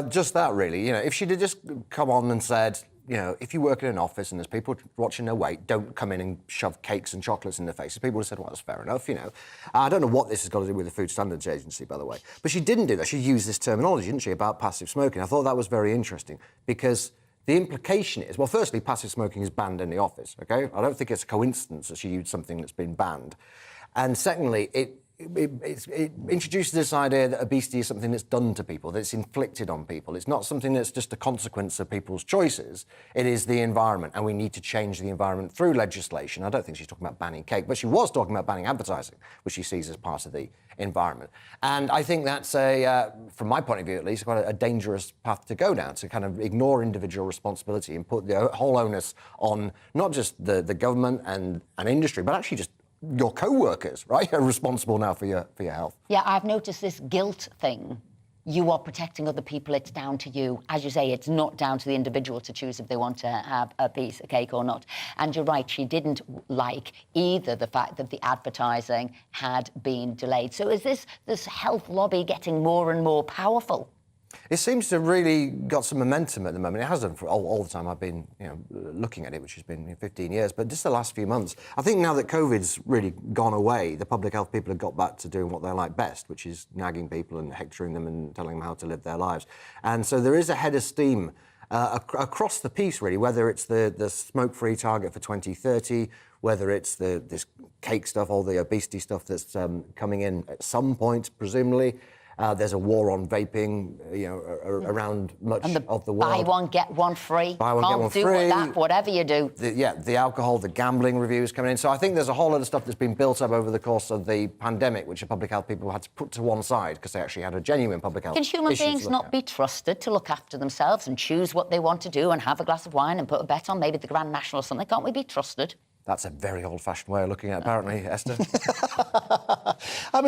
Just that, really. You know, if she'd have just come on and said, you know, if you work in an office and there's people watching their weight, don't come in and shove cakes and chocolates in their faces. People would have said, well, that's fair enough, you know. I don't know what this has got to do with the Food Standards Agency, by the way. But she didn't do that. She used this terminology, didn't she, about passive smoking. I thought that was very interesting because the implication is, well, firstly, passive smoking is banned in the office, OK? I don't think it's a coincidence that she used something that's been banned. And secondly, it introduces this idea that obesity is something that's done to people, that it's inflicted on people. It's not something that's just a consequence of people's choices. It is the environment, and we need to change the environment through legislation. I don't think she's talking about banning cake, but she was talking about banning advertising, which she sees as part of the environment. And I think that's, from my point of view at least, quite a dangerous path to go down, to kind of ignore individual responsibility and put the whole onus on not just the government and industry, but actually just your co-workers, right, are responsible now for your health. Yeah, I've noticed this guilt thing. You are protecting other people, it's down to you. As you say, it's not down to the individual to choose if they want to have a piece of cake or not. And you're right, she didn't like either the fact that the advertising had been delayed. So is this health lobby getting more and more powerful? It seems to have really got some momentum at the moment. It has done for all the time I've been, looking at it, which has been 15 years. But just the last few months, I think now that COVID's really gone away, the public health people have got back to doing what they like best, which is nagging people and hectoring them and telling them how to live their lives. And so there is a head of steam across the piece, really, whether it's the smoke-free target for 2030, whether it's this cake stuff, all the obesity stuff that's coming in at some point, presumably. There's a war on vaping, around much of the world. Buy one, get one free. Buy one, get one free. That, whatever you do. The alcohol, the gambling reviews coming in. So I think there's a whole lot of stuff that's been built up over the course of the pandemic, which the public health people had to put to one side because they actually had a genuine public health issue. Can human beings not be trusted to look after themselves and choose what they want to do and have a glass of wine and put a bet on maybe the Grand National or something? Can't we be trusted? That's a very old-fashioned way of looking at it, apparently, Esther. I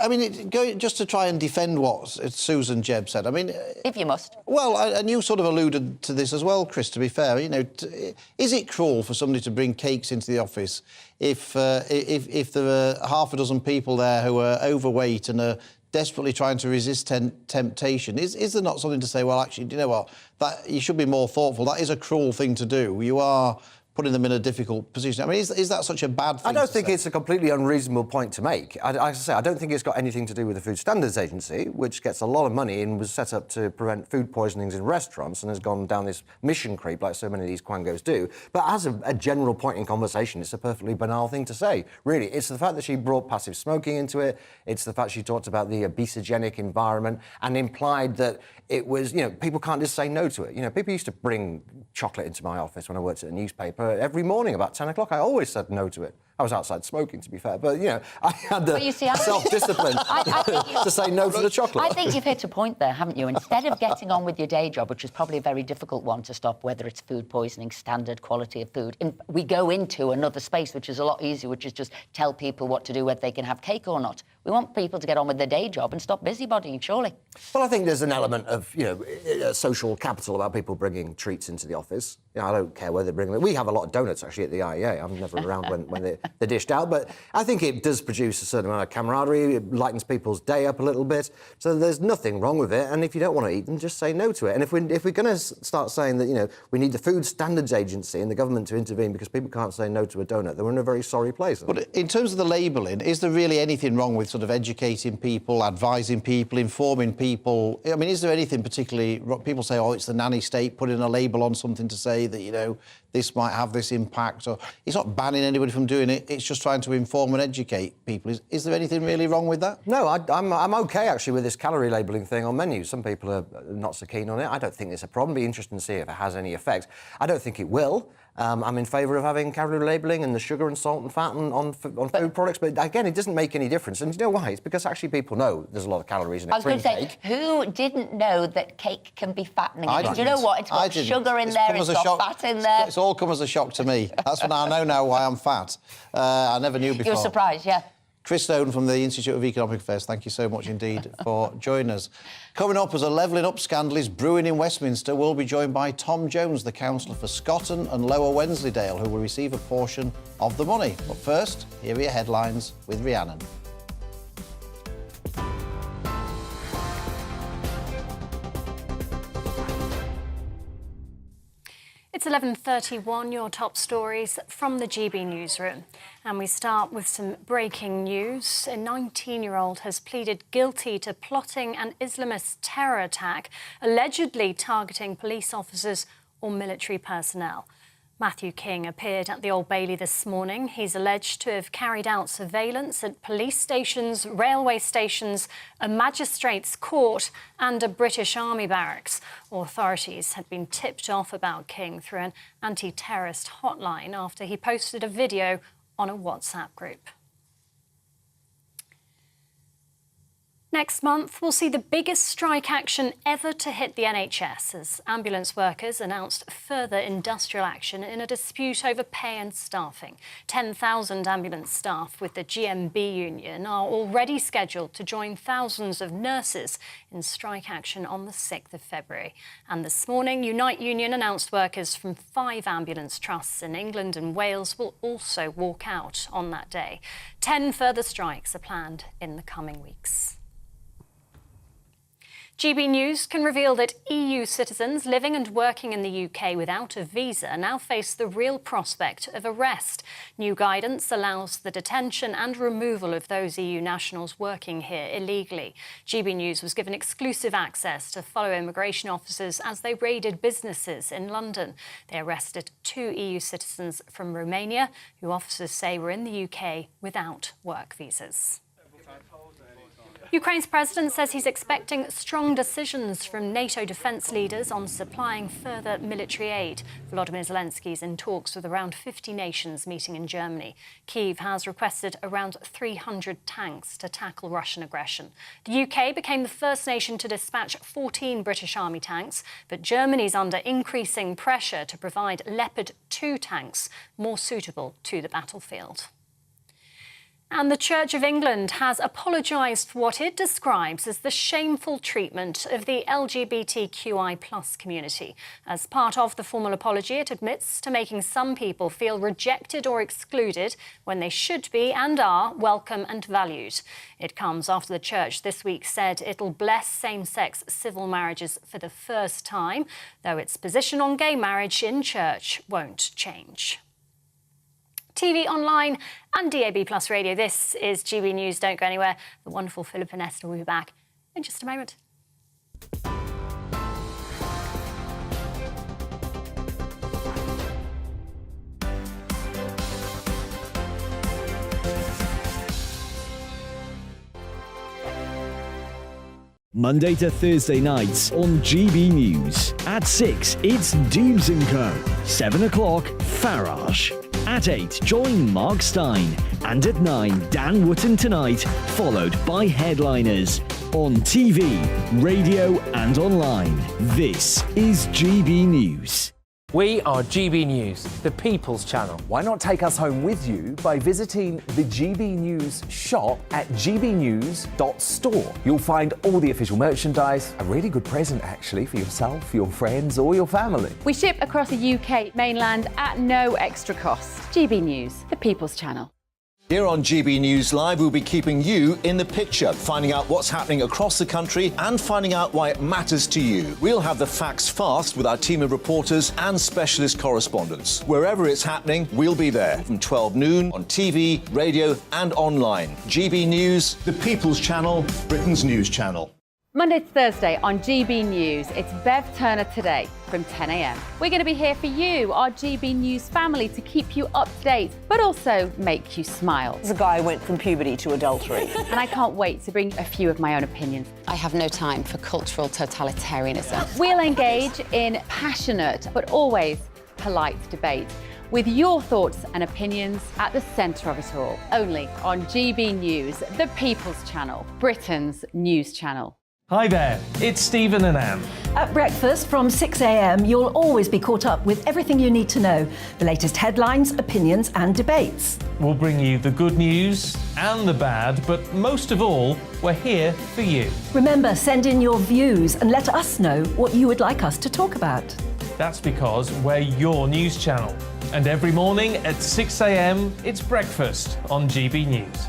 mean, just to try and defend what Susan Jebb said, I mean... If you must. Well, and you sort of alluded to this as well, Chris, to be fair. Is it cruel for somebody to bring cakes into the office if there are half a dozen people there who are overweight and are desperately trying to resist temptation? Is there not something to say, well, actually, do you know what? That you should be more thoughtful. That is a cruel thing to do. You are putting them in a difficult position. I mean, is that such a bad thing? I don't think it's a completely unreasonable point to make. I don't think it's got anything to do with the Food Standards Agency, which gets a lot of money and was set up to prevent food poisonings in restaurants and has gone down this mission creep like so many of these quangos do. But as a general point in conversation, it's a perfectly banal thing to say. Really, it's the fact that she brought passive smoking into it. It's the fact she talked about the obesogenic environment and implied that it was, people can't just say no to it. People used to bring chocolate into my office when I worked at a newspaper every morning about 10 o'clock. I always said no to it. I was outside smoking, to be fair, but, I had the self-discipline to say no to the chocolate. I think you've hit a point there, haven't you? Instead of getting on with your day job, which is probably a very difficult one to stop, whether it's food poisoning, standard quality of food, we go into another space, which is a lot easier, which is just tell people what to do, whether they can have cake or not. We want people to get on with their day job and stop busybodying, surely. Well, I think there's an element of, social capital about people bringing treats into the office. I don't care whether they bring them. We have a lot of donuts, actually, at the IEA. I'm never around when they're dished out. But I think it does produce a certain amount of camaraderie. It lightens people's day up a little bit. So there's nothing wrong with it. And if you don't want to eat them, just say no to it. And if we're going to start saying that, we need the Food Standards Agency and the government to intervene because people can't say no to a donut, then we're in a very sorry place. But in terms of the labelling, is there really anything wrong with sort of educating people, advising people, informing people? I mean, is there anything particularly... People say, it's the nanny state, putting a label on something to say that, this might have this impact. Or it's not banning anybody from doing it. It's just trying to inform and educate people. Is there anything really wrong with that? No, I'm OK, actually, with this calorie labelling thing on menus. Some people are not so keen on it. I don't think it's a problem. Be interesting to see if it has any effect. I don't think it will. I'm in favour of having calorie labelling and the sugar and salt and fat on food products, but again, it doesn't make any difference. And you know why? It's because actually people know there's a lot of calories in a cream cake. I was going to say, who didn't know that cake can be fattening? Do you know what? It's got sugar in there, it's got fat in there. It's all come as a shock to me. That's when I know now why I'm fat. I never knew before. You're surprised, yeah. Chris Stone from the Institute of Economic Affairs, thank you so much indeed for joining us. Coming up, as a levelling up scandal is brewing in Westminster, we'll be joined by Tom Jones, the councillor for Scotton and Lower Wensleydale, who will receive a portion of the money. But first, here are your headlines with Rhiannon. It's 11:31, your top stories from the GB newsroom. And we start with some breaking news. A 19-year-old has pleaded guilty to plotting an Islamist terror attack, allegedly targeting police officers or military personnel. Matthew King appeared at the Old Bailey this morning. He's alleged to have carried out surveillance at police stations, railway stations, a magistrate's court and a British Army barracks. Authorities had been tipped off about King through an anti-terrorist hotline after he posted a video on a WhatsApp group. Next month, we'll see the biggest strike action ever to hit the NHS as ambulance workers announced further industrial action in a dispute over pay and staffing. 10,000 ambulance staff with the GMB union are already scheduled to join thousands of nurses in strike action on the 6th of February. And this morning, Unite Union announced workers from 5 ambulance trusts in England and Wales will also walk out on that day. 10 further strikes are planned in the coming weeks. GB News can reveal that EU citizens living and working in the UK without a visa now face the real prospect of arrest. New guidance allows the detention and removal of those EU nationals working here illegally. GB News was given exclusive access to follow immigration officers as they raided businesses in London. They arrested 2 EU citizens from Romania, who officers say were in the UK without work visas. Ukraine's president says he's expecting strong decisions from NATO defence leaders on supplying further military aid. Volodymyr Zelensky's in talks with around 50 nations meeting in Germany. Kyiv has requested around 300 tanks to tackle Russian aggression. The UK became the first nation to dispatch 14 British Army tanks, but Germany's under increasing pressure to provide Leopard 2 tanks more suitable to the battlefield. And the Church of England has apologised for what it describes as the shameful treatment of the LGBTQI+ community. As part of the formal apology, it admits to making some people feel rejected or excluded when they should be and are welcome and valued. It comes after the Church this week said it'll bless same-sex civil marriages for the first time, though its position on gay marriage in church won't change. TV, online and DAB+ radio. This is GB News. Don't go anywhere. The wonderful Philip and Esther will be back in just a moment. Monday to Thursday nights on GB News. At 6, it's Dubes & Co. 7 o'clock, Farage. At 8, join Mark Stein. And at 9, Dan Wootton Tonight, followed by Headliners. On TV, radio and online. This is GB News. We are GB News, the People's Channel. Why not take us home with you by visiting the GB News shop at gbnews.store. You'll find all the official merchandise, a really good present actually for yourself, your friends or your family. We ship across the UK mainland at no extra cost. GB News, the People's Channel. Here on GB News Live, we'll be keeping you in the picture, finding out what's happening across the country and finding out why it matters to you. We'll have the facts fast with our team of reporters and specialist correspondents. Wherever it's happening, we'll be there from 12 noon on TV, radio and online. GB News, the People's Channel, Britain's news channel. Monday to Thursday on GB News, it's Bev Turner Today from 10 a.m. We're going to be here for you, our GB News family, to keep you up to date, but also make you smile. The guy went from puberty to adultery. And I can't wait to bring a few of my own opinions. I have no time for cultural totalitarianism. We'll engage in passionate, but always polite debate, with your thoughts and opinions at the centre of it all. Only on GB News, the People's Channel, Britain's news channel. Hi there, it's Stephen and Anne. At breakfast from 6 a.m, you'll always be caught up with everything you need to know, the latest headlines, opinions and debates. We'll bring you the good news and the bad, but most of all, we're here for you. Remember, send in your views and let us know what you would like us to talk about. That's because we're your news channel. And every morning at 6 a.m, it's breakfast on GB News.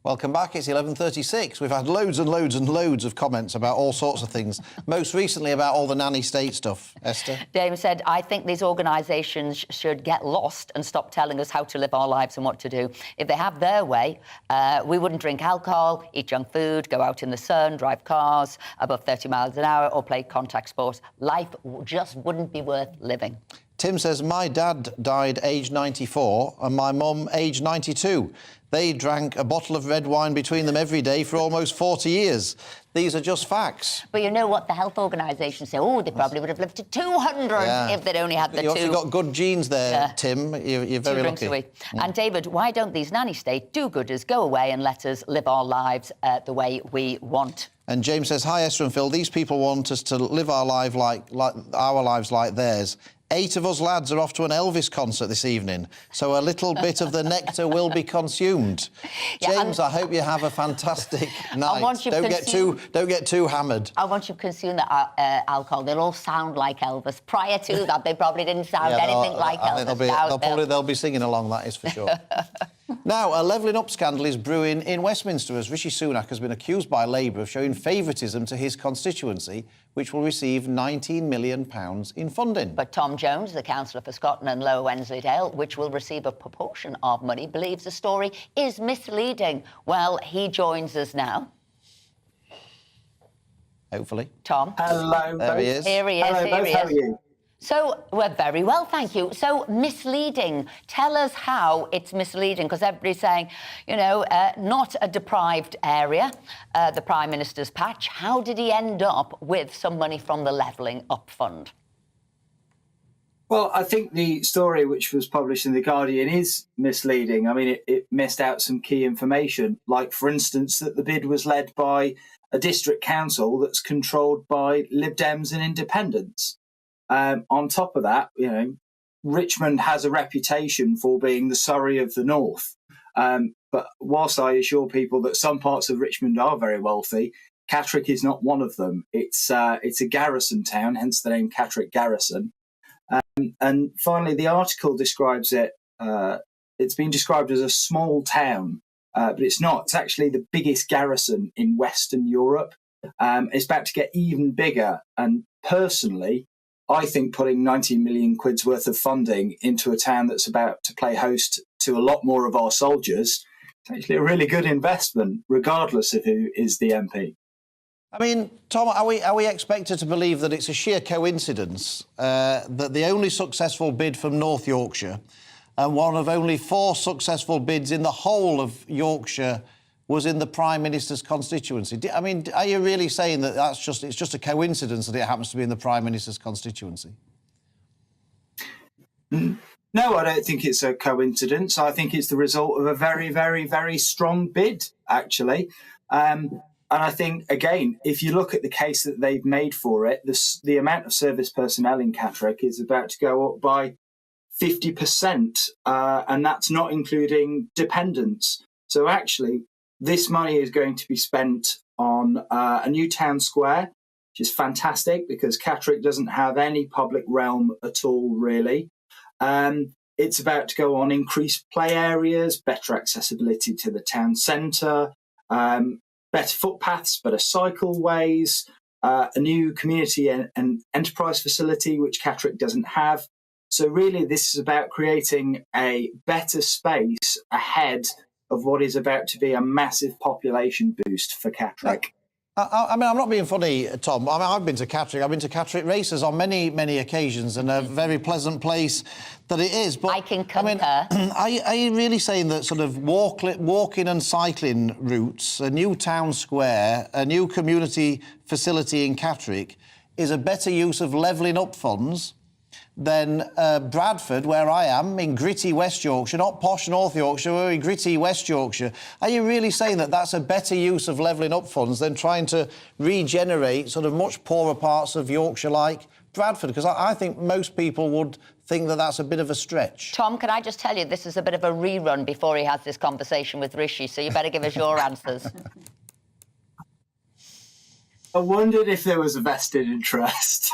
Welcome welcome back. It's 11:36. We've had loads and loads and loads of comments about all sorts of things, most recently about all the nanny state stuff. Esther? Dave said, I think these organisations should get lost and stop telling us how to live our lives and what to do. If they have their way, we wouldn't drink alcohol, eat junk food, go out in the sun, drive cars above 30 miles an hour or play contact sports. Life just wouldn't be worth living. Tim says, my dad died aged 94 and my mum aged 92. They drank a bottle of red wine between them every day for almost 40 years. These are just facts. But you know what the health organisations say? Oh, they probably would have lived to 200 if they'd only had the You've two. actually got good genes there, Tim. You're very lucky. And David, why don't these nanny state do-gooders go away and let us live our lives the way we want? And James says, hi, Esther and Phil. These people want us to live our lives like theirs. 8 of us lads are off to an Elvis concert this evening, so a little bit of the nectar will be consumed. James, I hope you have a fantastic night. Don't get too hammered. I want you to consume the alcohol. They'll all sound like Elvis. Prior to that, they probably didn't sound anything like Elvis. They'll be singing along, that is for sure. Now, a levelling up scandal is brewing in Westminster as Rishi Sunak has been accused by Labour of showing favouritism to his constituency, which will receive £19 million in funding. But Tom Jones, the councillor for Scotland and Lower Wensleydale, which will receive a proportion of money, believes the story is misleading. Well, he joins us now. Hopefully. Tom. Hello. There he is. Here he is. Hello, Here he how is. are you? So, we're very well, thank you. So, misleading. Tell us how it's misleading, because everybody's saying, you know, not a deprived area, the Prime Minister's patch. How did he end up with some money from the Levelling Up Fund? Well, I think the story which was published in The Guardian is misleading. I mean, it missed out some key information, like, for instance, that the bid was led by a district council that's controlled by Lib Dems and independents. On top of that, you know, Richmond has a reputation for being the Surrey of the North. But whilst I assure people that some parts of Richmond are very wealthy, Catterick is not one of them. It's a garrison town, hence the name Catterick Garrison. And finally, the article describes it, it's been described as a small town, but it's not. It's actually the biggest garrison in Western Europe. It's about to get even bigger. And personally, I think putting 19 million quid's worth of funding into a town that's about to play host to a lot more of our soldiers is actually a really good investment, regardless of who is the MP. I mean, Tom, are we expected to believe that it's a sheer coincidence that the only successful bid from North Yorkshire and one of only 4 successful bids in the whole of Yorkshire was in the Prime Minister's constituency? I mean, are you really saying that it's just a coincidence that it happens to be in the Prime Minister's constituency? No, I don't think it's a coincidence. I think it's the result of a very, very, very strong bid, actually. And I think, again, if you look at the case that they've made for it, the amount of service personnel in Catterick is about to go up by 50%, and that's not including dependents. So actually, this money is going to be spent on a new town square, which is fantastic because Catterick doesn't have any public realm at all, really. It's about to go on increased play areas, better accessibility to the town centre, better footpaths, better cycleways, a new community and enterprise facility, which Catterick doesn't have. So really, this is about creating a better space ahead of what is about to be a massive population boost for Catterick. I mean, I'm not being funny, Tom. I mean, I've been to Catterick. I've been to Catterick races on many, many occasions, and a very pleasant place that it is. But I can concur. Are you really saying that sort of walking and cycling routes, a new town square, a new community facility in Catterick is a better use of levelling up funds than Bradford, where I am, in gritty West Yorkshire, not posh North Yorkshire, we're in gritty West Yorkshire? Are you really saying that that's a better use of levelling up funds than trying to regenerate sort of much poorer parts of Yorkshire like Bradford? Because I think most people would think that that's a bit of a stretch. Tom, can I just tell you, this is a bit of a rerun before he has this conversation with Rishi, so you better give us your answers. I wondered if there was a vested interest.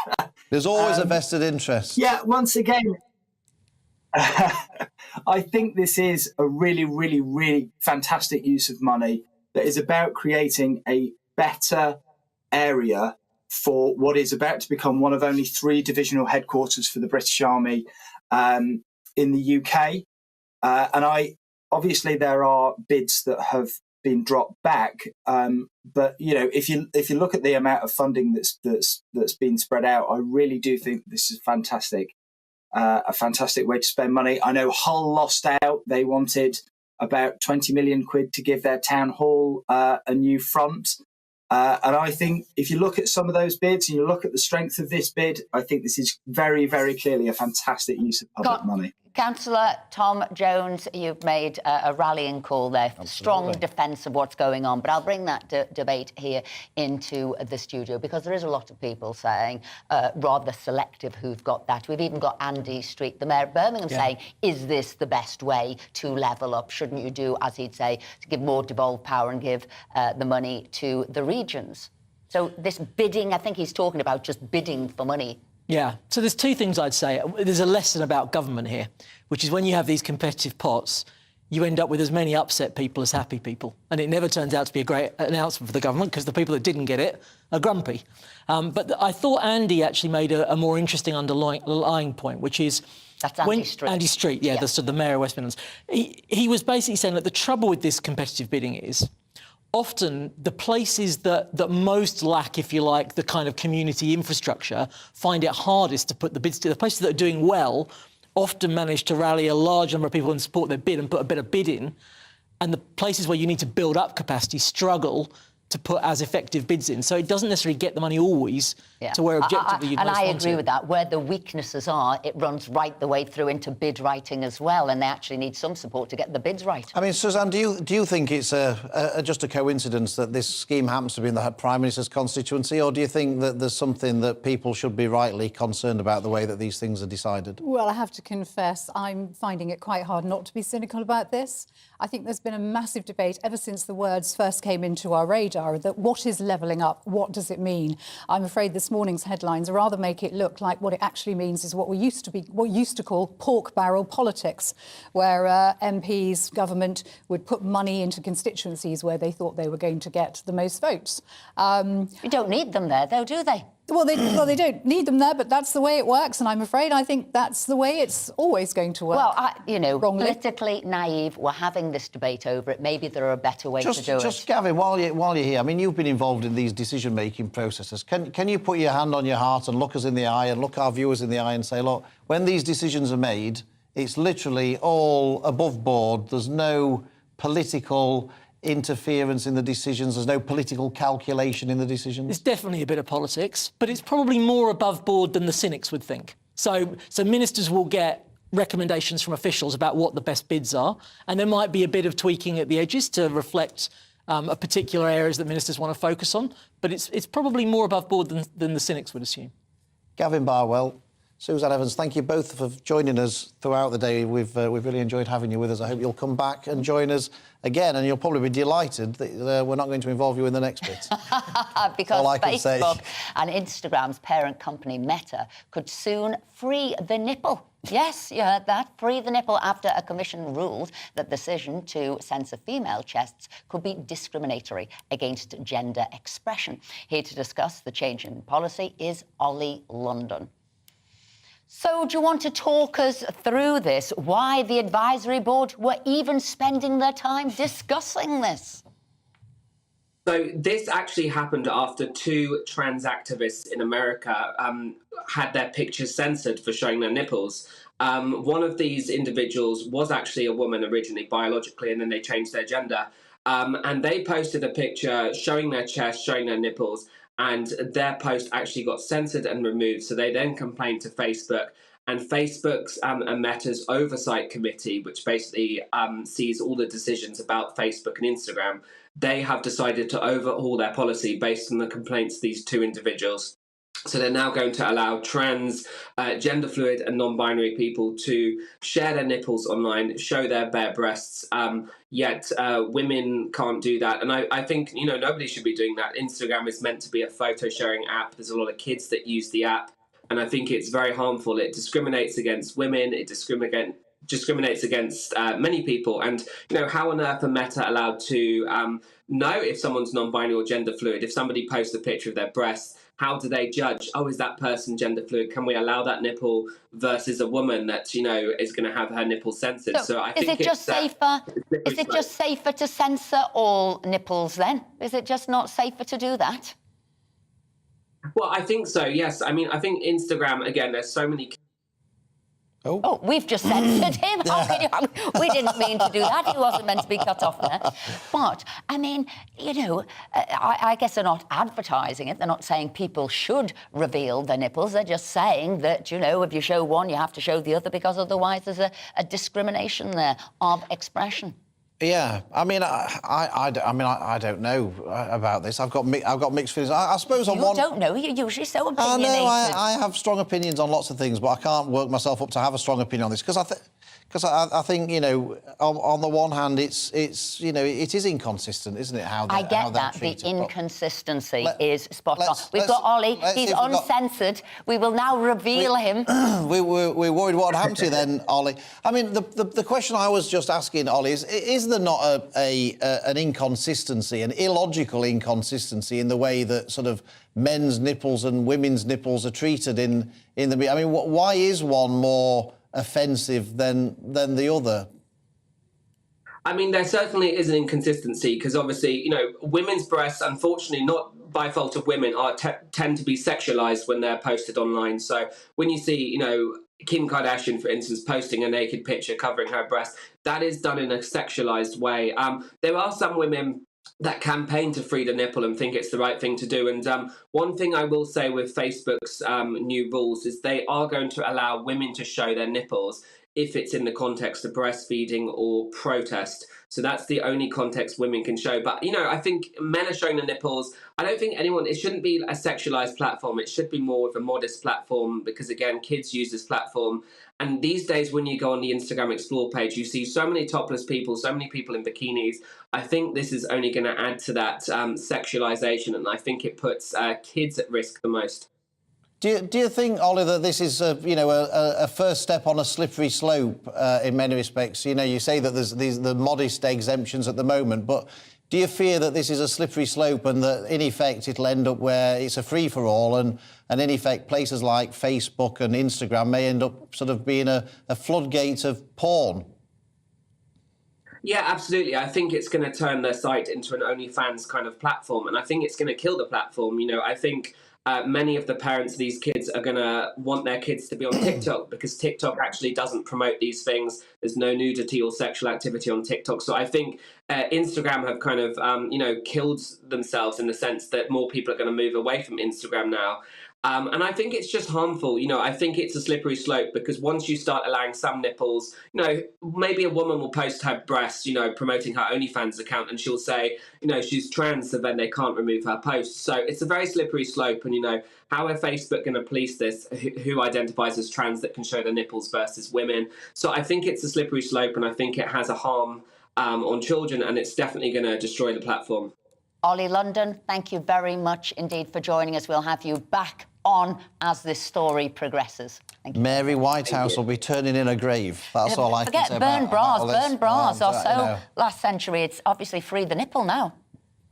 There's always a vested interest. Yeah, once again, I think this is a really, really, really fantastic use of money. that is about creating a better area for what is about to become one of only 3 divisional headquarters for the British Army in the UK. And obviously there are bids that have been dropped back, but if you look at the amount of funding that's been spread out, I really do think this is fantastic. A fantastic way to spend money. I know Hull lost out. They wanted about 20 million quid to give their town hall a new front. And I think if you look at some of those bids and you look at the strength of this bid, I think this is very, very clearly a fantastic use of public money. Councillor Tom Jones, you've made a rallying call there, strong defence of what's going on. But I'll bring that debate here into the studio, because there is a lot of people saying rather selective who've got that. We've even got Andy Street, the Mayor of Birmingham, saying, is this the best way to level up? Shouldn't you do, as he'd say, to give more devolved power and give the money to the regions? So this bidding, I think he's talking about just bidding for money. Yeah, so there's 2 things I'd say. There's a lesson about government here, which is when you have these competitive pots, you end up with as many upset people as happy people. And it never turns out to be a great announcement for the government, because the people that didn't get it are grumpy. But I thought Andy actually made a more interesting underlying point, which is... That's Andy Street. Andy Street, yeah. The Mayor of West Midlands. He was basically saying that the trouble with this competitive bidding is often the places that most lack, if you like, the kind of community infrastructure find it hardest to put the bids to. The places that are doing well often manage to rally a large number of people and support their bid and put a better bid in. And the places where you need to build up capacity struggle to put as effective bids in. So it doesn't necessarily get the money always to where objectively you'd and most I want agree it. with that. Where the weaknesses are, it runs right the way through into bid writing as well, and they actually need some support to get the bids right. I mean, Suzanne, do you think it's just a coincidence that this scheme happens to be in the Prime Minister's constituency, or do you think that there's something that people should be rightly concerned about the way that these things are decided? Well, I have to confess, I'm finding it quite hard not to be cynical about this. I think there's been a massive debate ever since the words first came into our radar that what is levelling up, what does it mean? I'm afraid this morning's headlines rather make it look like what it actually means is what we used to call pork barrel politics, where MPs, government would put money into constituencies where they thought they were going to get the most votes. You don't need them there, though, do they? Well, they don't need them there, but that's the way it works, and I'm afraid I think that's the way it's always going to work. Well, wrongly. Politically naive, we're having this debate over it. Maybe there are a better way to do it. Just, Gavin, while you're here, I mean, you've been involved in these decision-making processes. Can you put your hand on your heart and look us in the eye and look our viewers in the eye and say, look, when these decisions are made, it's literally all above board. There's no political interference in the decisions. There's no political calculation in the decisions. There's definitely a bit of politics, but it's probably more above board than the cynics would think. So ministers will get recommendations from officials about what the best bids are, and there might be a bit of tweaking at the edges to reflect a particular areas that ministers want to focus on, but it's probably more above board than the cynics would assume. Gavin Barwell, Suzanne Evans, thank you both for joining us throughout the day. We've really enjoyed having you with us. I hope you'll come back and join us again, and you'll probably be delighted that we're not going to involve you in the next bit. Because say. Facebook and Instagram's parent company, Meta, could soon free the nipple. Yes, you heard that. Free the nipple after a commission ruled that the decision to censor female chests could be discriminatory against gender expression. Here to discuss the change in policy is Ollie London. So do you want to talk us through this? Why the advisory board were even spending their time discussing this? So this actually happened after 2 trans activists in America had their pictures censored for showing their nipples. One of these individuals was actually a woman originally, biologically, and then they changed their gender. And they posted a picture showing their chest, showing their nipples, and their post actually got censored and removed. So they then complained to Facebook, and Facebook's and Meta's oversight committee, which basically sees all the decisions about Facebook and Instagram, they have decided to overhaul their policy based on the complaints of these 2 individuals. So they're now going to allow trans, gender fluid and non-binary people to share their nipples online, show their bare breasts, yet women can't do that. And I think, nobody should be doing that. Instagram is meant to be a photo sharing app. There's a lot of kids that use the app, and I think it's very harmful. It discriminates against women, it discriminates against many people. And, you know, how on earth are Meta allowed to know if someone's non-binary or gender fluid? If somebody posts a picture of their breasts, how do they judge, oh, is that person gender fluid? Can we allow that nipple versus a woman that, you know, is going to have her nipple censored? So I think is it just safer to censor all nipples then? Is it just not safer to do that? Well, I think so, yes. I mean, I think Instagram, again, there's so many... Oh, we've just censored him. How can you? We didn't mean to do that. He wasn't meant to be cut off there. But, I mean, you know, I guess they're not advertising it. They're not saying people should reveal their nipples. They're just saying that, you know, if you show one, you have to show the other, because otherwise there's a discrimination there of expression. Yeah, I mean, I don't know about this. I've got mixed feelings. I suppose on one. You don't know. You're usually so opinionated. I have strong opinions on lots of things, but I can't work myself up to have a strong opinion on this because I think, you know, on the one hand, it's you know, it is inconsistent, isn't it? I get that. The inconsistency is spot on. We've got Ollie. He's uncensored. We will now reveal him. We're worried what would happen to you then, Ollie. I mean, the question I was just asking, Ollie, is there not an inconsistency, an illogical inconsistency in the way that sort of men's nipples and women's nipples are treated in the... I mean, why is one more offensive than the other? I mean, there certainly is an inconsistency because obviously, you know, women's breasts, unfortunately, not by fault of women, tend to be sexualized when they're posted online. So when you see, you know, Kim Kardashian, for instance, posting a naked picture covering her breast, that is done in a sexualized way. There are some women that campaign to free the nipple and think it's the right thing to do. And one thing I will say with Facebook's new rules is they are going to allow women to show their nipples if it's in the context of breastfeeding or protest. So that's the only context women can show. But, you know, I think men are showing the nipples. I don't think it shouldn't be a sexualized platform. It should be more of a modest platform because, again, kids use this platform. And these days, when you go on the Instagram Explore page, you see so many topless people, so many people in bikinis. I think this is only going to add to that sexualization, and I think it puts kids at risk the most. Do you think, Ollie, that this is a first step on a slippery slope in many respects? You know, you say that there's the modest exemptions at the moment, but do you fear that this is a slippery slope and that, in effect, it'll end up where it's a free-for-all and in effect, places like Facebook and Instagram may end up sort of being a floodgate of porn? Yeah, absolutely. I think it's going to turn their site into an OnlyFans kind of platform, and I think it's going to kill the platform. You know, I think many of the parents of these kids are going to want their kids to be on TikTok because TikTok actually doesn't promote these things. There's no nudity or sexual activity on TikTok. So I think Instagram have kind of, killed themselves in the sense that more people are going to move away from Instagram now. And I think it's just harmful. You know, I think it's a slippery slope because once you start allowing some nipples, you know, maybe a woman will post her breasts, you know, promoting her OnlyFans account, and she'll say, you know, she's trans, so then they can't remove her posts. So it's a very slippery slope. And, you know, how are Facebook going to police this? Who identifies as trans that can show their nipples versus women? So I think it's a slippery slope, and I think it has a harm on children, and it's definitely going to destroy the platform. Ollie London, thank you very much indeed for joining us. We'll have you back on as this story progresses. Thank you. Mary Whitehouse will be turning in a grave. That's all I can say about burn bras. Burn bras or so. know. Last century, it's obviously free the nipple now.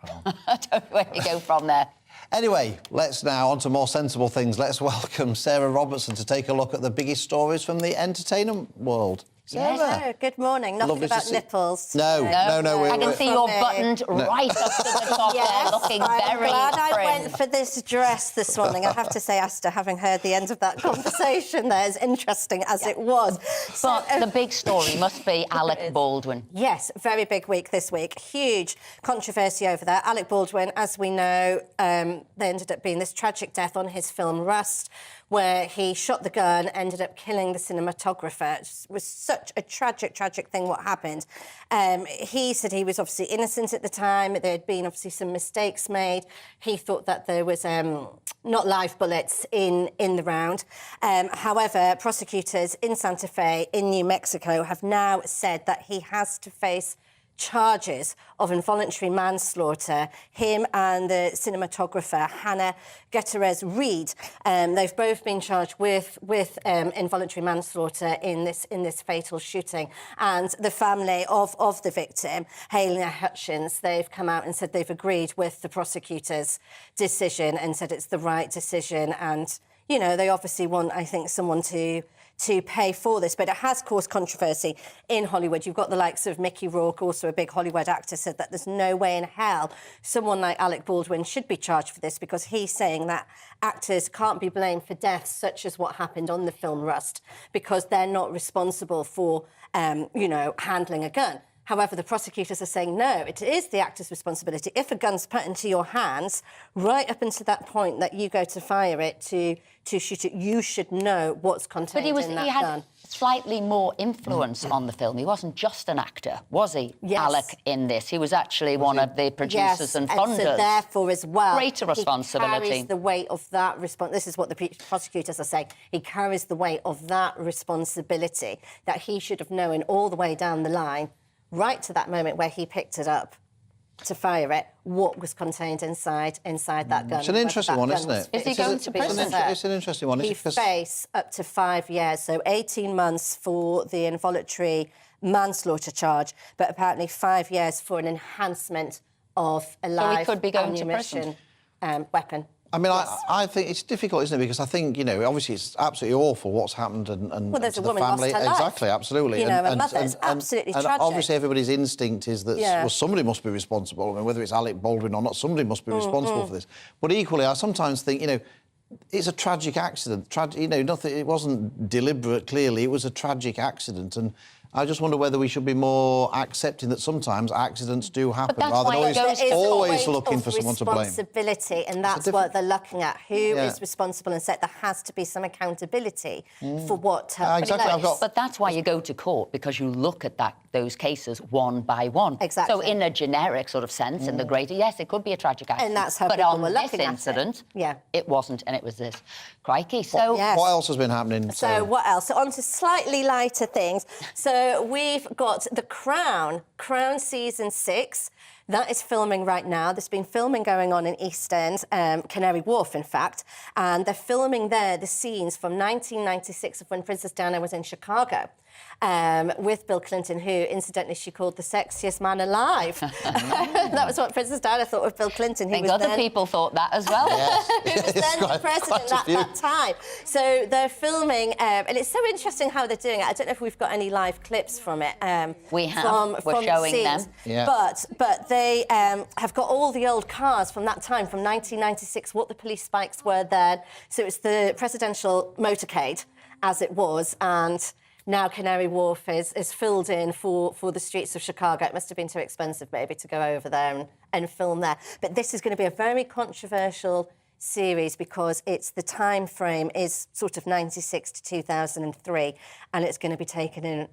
I don't know where you go from there. Anyway, let's now on to more sensible things. Let's welcome Sarah Robertson to take a look at the biggest stories from the entertainment world. Sarah. Hello, good morning. Nothing Lovely about to see- nipples. No. I can see you're buttoned right up to the top there, looking very glad I prim. went for this dress this morning. I have to say, Esther, having heard the end of that conversation there, as interesting as it was. But the big story must be Alec Baldwin. Yes, very big week this week. Huge controversy over that. Alec Baldwin, as we know, there ended up being this tragic death on his film Rust, where he shot the gun, ended up killing the cinematographer. It was such a tragic thing what happened. He said he was obviously innocent at the time. There had been obviously some mistakes made. He thought that there was not live bullets in the round. However, prosecutors in Santa Fe in New Mexico have now said that he has to face charges of involuntary manslaughter. Him and the cinematographer Hannah Gutierrez-Reed, they've both been charged with involuntary manslaughter in this fatal shooting. And the family of the victim, Hayley Hutchins, they've come out and said they've agreed with the prosecutor's decision and said it's the right decision. And, you know, they obviously want, I think, someone to pay for this, but it has caused controversy in Hollywood. You've got the likes of Mickey Rourke, also a big Hollywood actor, said that there's no way in hell someone like Alec Baldwin should be charged for this, because he's saying that actors can't be blamed for deaths such as what happened on the film Rust, because they're not responsible for, you know, handling a gun. However, the prosecutors are saying, no, it is the actor's responsibility. If a gun's put into your hands, right up until that point that you go to fire it, to shoot it, you should know what's contained in that gun. But he had slightly more influence on the film. He wasn't just an actor, was he, Alec, in this? He was actually one of the producers and funders. And so therefore, as well, greater responsibility. He carries the weight of that This is what the prosecutors are saying. He carries the weight of that responsibility that he should have known all the way down the line, right to that moment where he picked it up to fire it, what was contained inside that gun. It's an interesting one, isn't it? Is he going to prison? It's an interesting one. He face up to 5 years, so 18 months for the involuntary manslaughter charge, but apparently 5 years for an enhancement of a live so he could be going to prison. Weapon. I mean, I think it's difficult, isn't it? Because I think, you know, obviously it's absolutely awful what's happened and well, there's to a the woman family. lost her life. Exactly, absolutely. You know, a mother. It's absolutely tragic. And obviously everybody's instinct is that well, somebody must be responsible. I mean, whether it's Alec Baldwin or not, somebody must be responsible for this. But equally, I sometimes think, you know, it's a tragic accident. You know, nothing. It wasn't deliberate. Clearly, it was a tragic accident, and I just wonder whether we should be more accepting that sometimes accidents do happen, rather than always looking for someone to blame. Responsibility, and that's what they're looking at. Who is responsible, and said there has to be some accountability for what took place. But that's why you go to court, because you look at those cases one by one. Exactly. So in a generic sort of sense, in the greater, yes, it could be a tragic accident. And that's how but people on were this looking at incident, it. It wasn't, and it was this. Crikey. So what else has been happening? So what else? So on to slightly lighter things. So we've got The Crown Season 6. That is filming right now. There's been filming going on in East End, Canary Wharf, in fact, and they're filming there the scenes from 1996 of when Princess Diana was in Chicago with Bill Clinton, who, incidentally, she called the sexiest man alive. That was what Princess Diana thought of Bill Clinton. I think other people thought that as well. He was then the president at that time. So they're filming, and it's so interesting how they're doing it. I don't know if we've got any live clips from it. We have. We're showing them. Yeah. But they have got all the old cars from that time, from 1996, what the police spikes were then. So it's the presidential motorcade, as it was, and now Canary Wharf is filled in for the streets of Chicago. It must have been too expensive, maybe, to go over there and film there. But this is going to be a very controversial series because the time frame is sort of 96 to 2003, and it's going to be taken in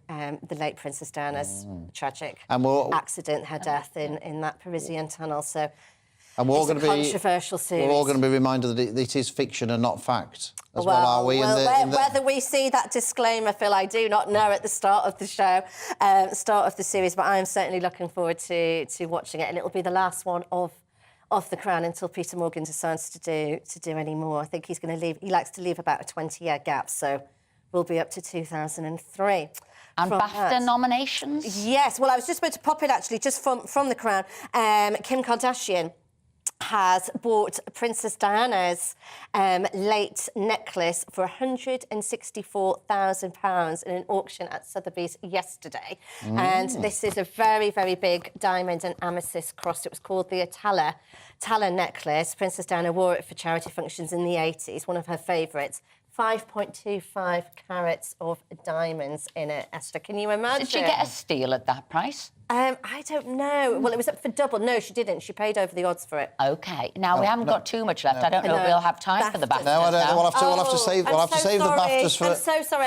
the late Princess Diana's tragic accident, her death in that Parisian tunnel. So and we're all going to be controversial series. We're all going to be reminded that it is fiction and not fact, as well, are we? Whether we see that disclaimer, Phil, I do not know at the start of the show, start of the series, but I am certainly looking forward to watching it, and it will be the last one of The Crown until Peter Morgan decides to do any more. I think he's going to leave. He likes to leave about a 20-year gap, so we'll be up to 2003. And BAFTA nominations? Yes. Well, I was just about to pop it, actually, just from The Crown. Kim Kardashian has bought Princess Diana's late necklace for £164,000 in an auction at Sotheby's yesterday. And this is a very, very big diamond and amethyst cross. It was called the Atala necklace. Princess Diana wore it for charity functions in the 80s, one of her favourites. 5.25 carats of diamonds in it, Esther. Can you imagine? Did she get a steal at that price? I don't know. Well, it was up for double. No, she didn't. She paid over the odds for it. OK. Now, we haven't got too much left. I don't know if we'll have time for the BAFTAs. No, I don't. We'll have to save the BAFTAs for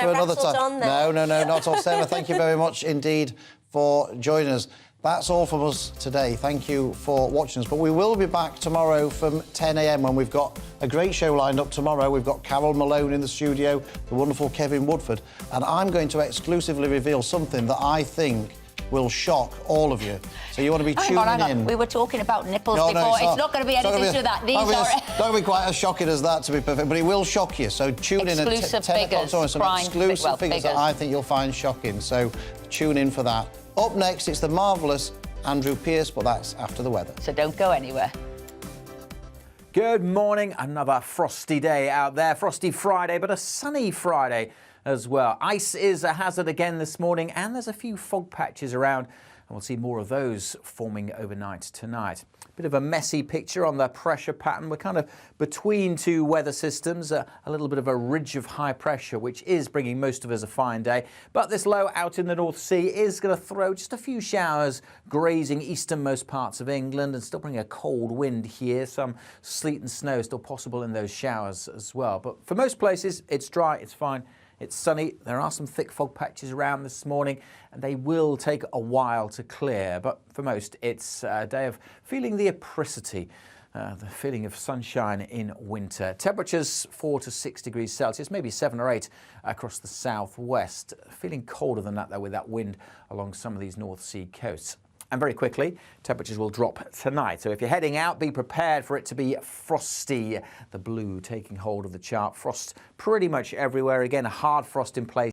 another time. No, not at all. Sarah, thank you very much indeed for joining us. That's all from us today. Thank you for watching us. But we will be back tomorrow from 10 a.m. when we've got a great show lined up tomorrow. We've got Carol Malone in the studio, the wonderful Kevin Woodford, and I'm going to exclusively reveal something that I think will shock all of you. So you want to be tuning in. We were talking about nipples No, before. it's not going to be anything to that. These are don't be quite as shocking as that, to be perfect, but it will shock you. So tune in at 10 o'clock tomorrow. Some exclusive figures that I think you'll find shocking. So tune in for that. Up next, it's the marvellous Andrew Pearce, but that's after the weather. So don't go anywhere. Good morning. Another frosty day out there. Frosty Friday, but a sunny Friday as well. Ice is a hazard again this morning, and there's a few fog patches around, and we'll see more of those forming overnight tonight. Bit of a messy picture on the pressure pattern. We're kind of between two weather systems, a little bit of a ridge of high pressure, which is bringing most of us a fine day. But this low out in the North Sea is going to throw just a few showers grazing easternmost parts of England and still bring a cold wind here. Some sleet and snow still possible in those showers as well. But for most places, it's dry, it's fine. It's sunny. There are some thick fog patches around this morning, and they will take a while to clear. But for most, it's a day of feeling the apricity, the feeling of sunshine in winter. Temperatures 4 to 6 degrees Celsius, maybe 7 or 8 across the southwest. Feeling colder than that, though, with that wind along some of these North Sea coasts. And very quickly, temperatures will drop tonight. So if you're heading out, be prepared for it to be frosty. The blue taking hold of the chart. Frost pretty much everywhere. Again, a hard frost in place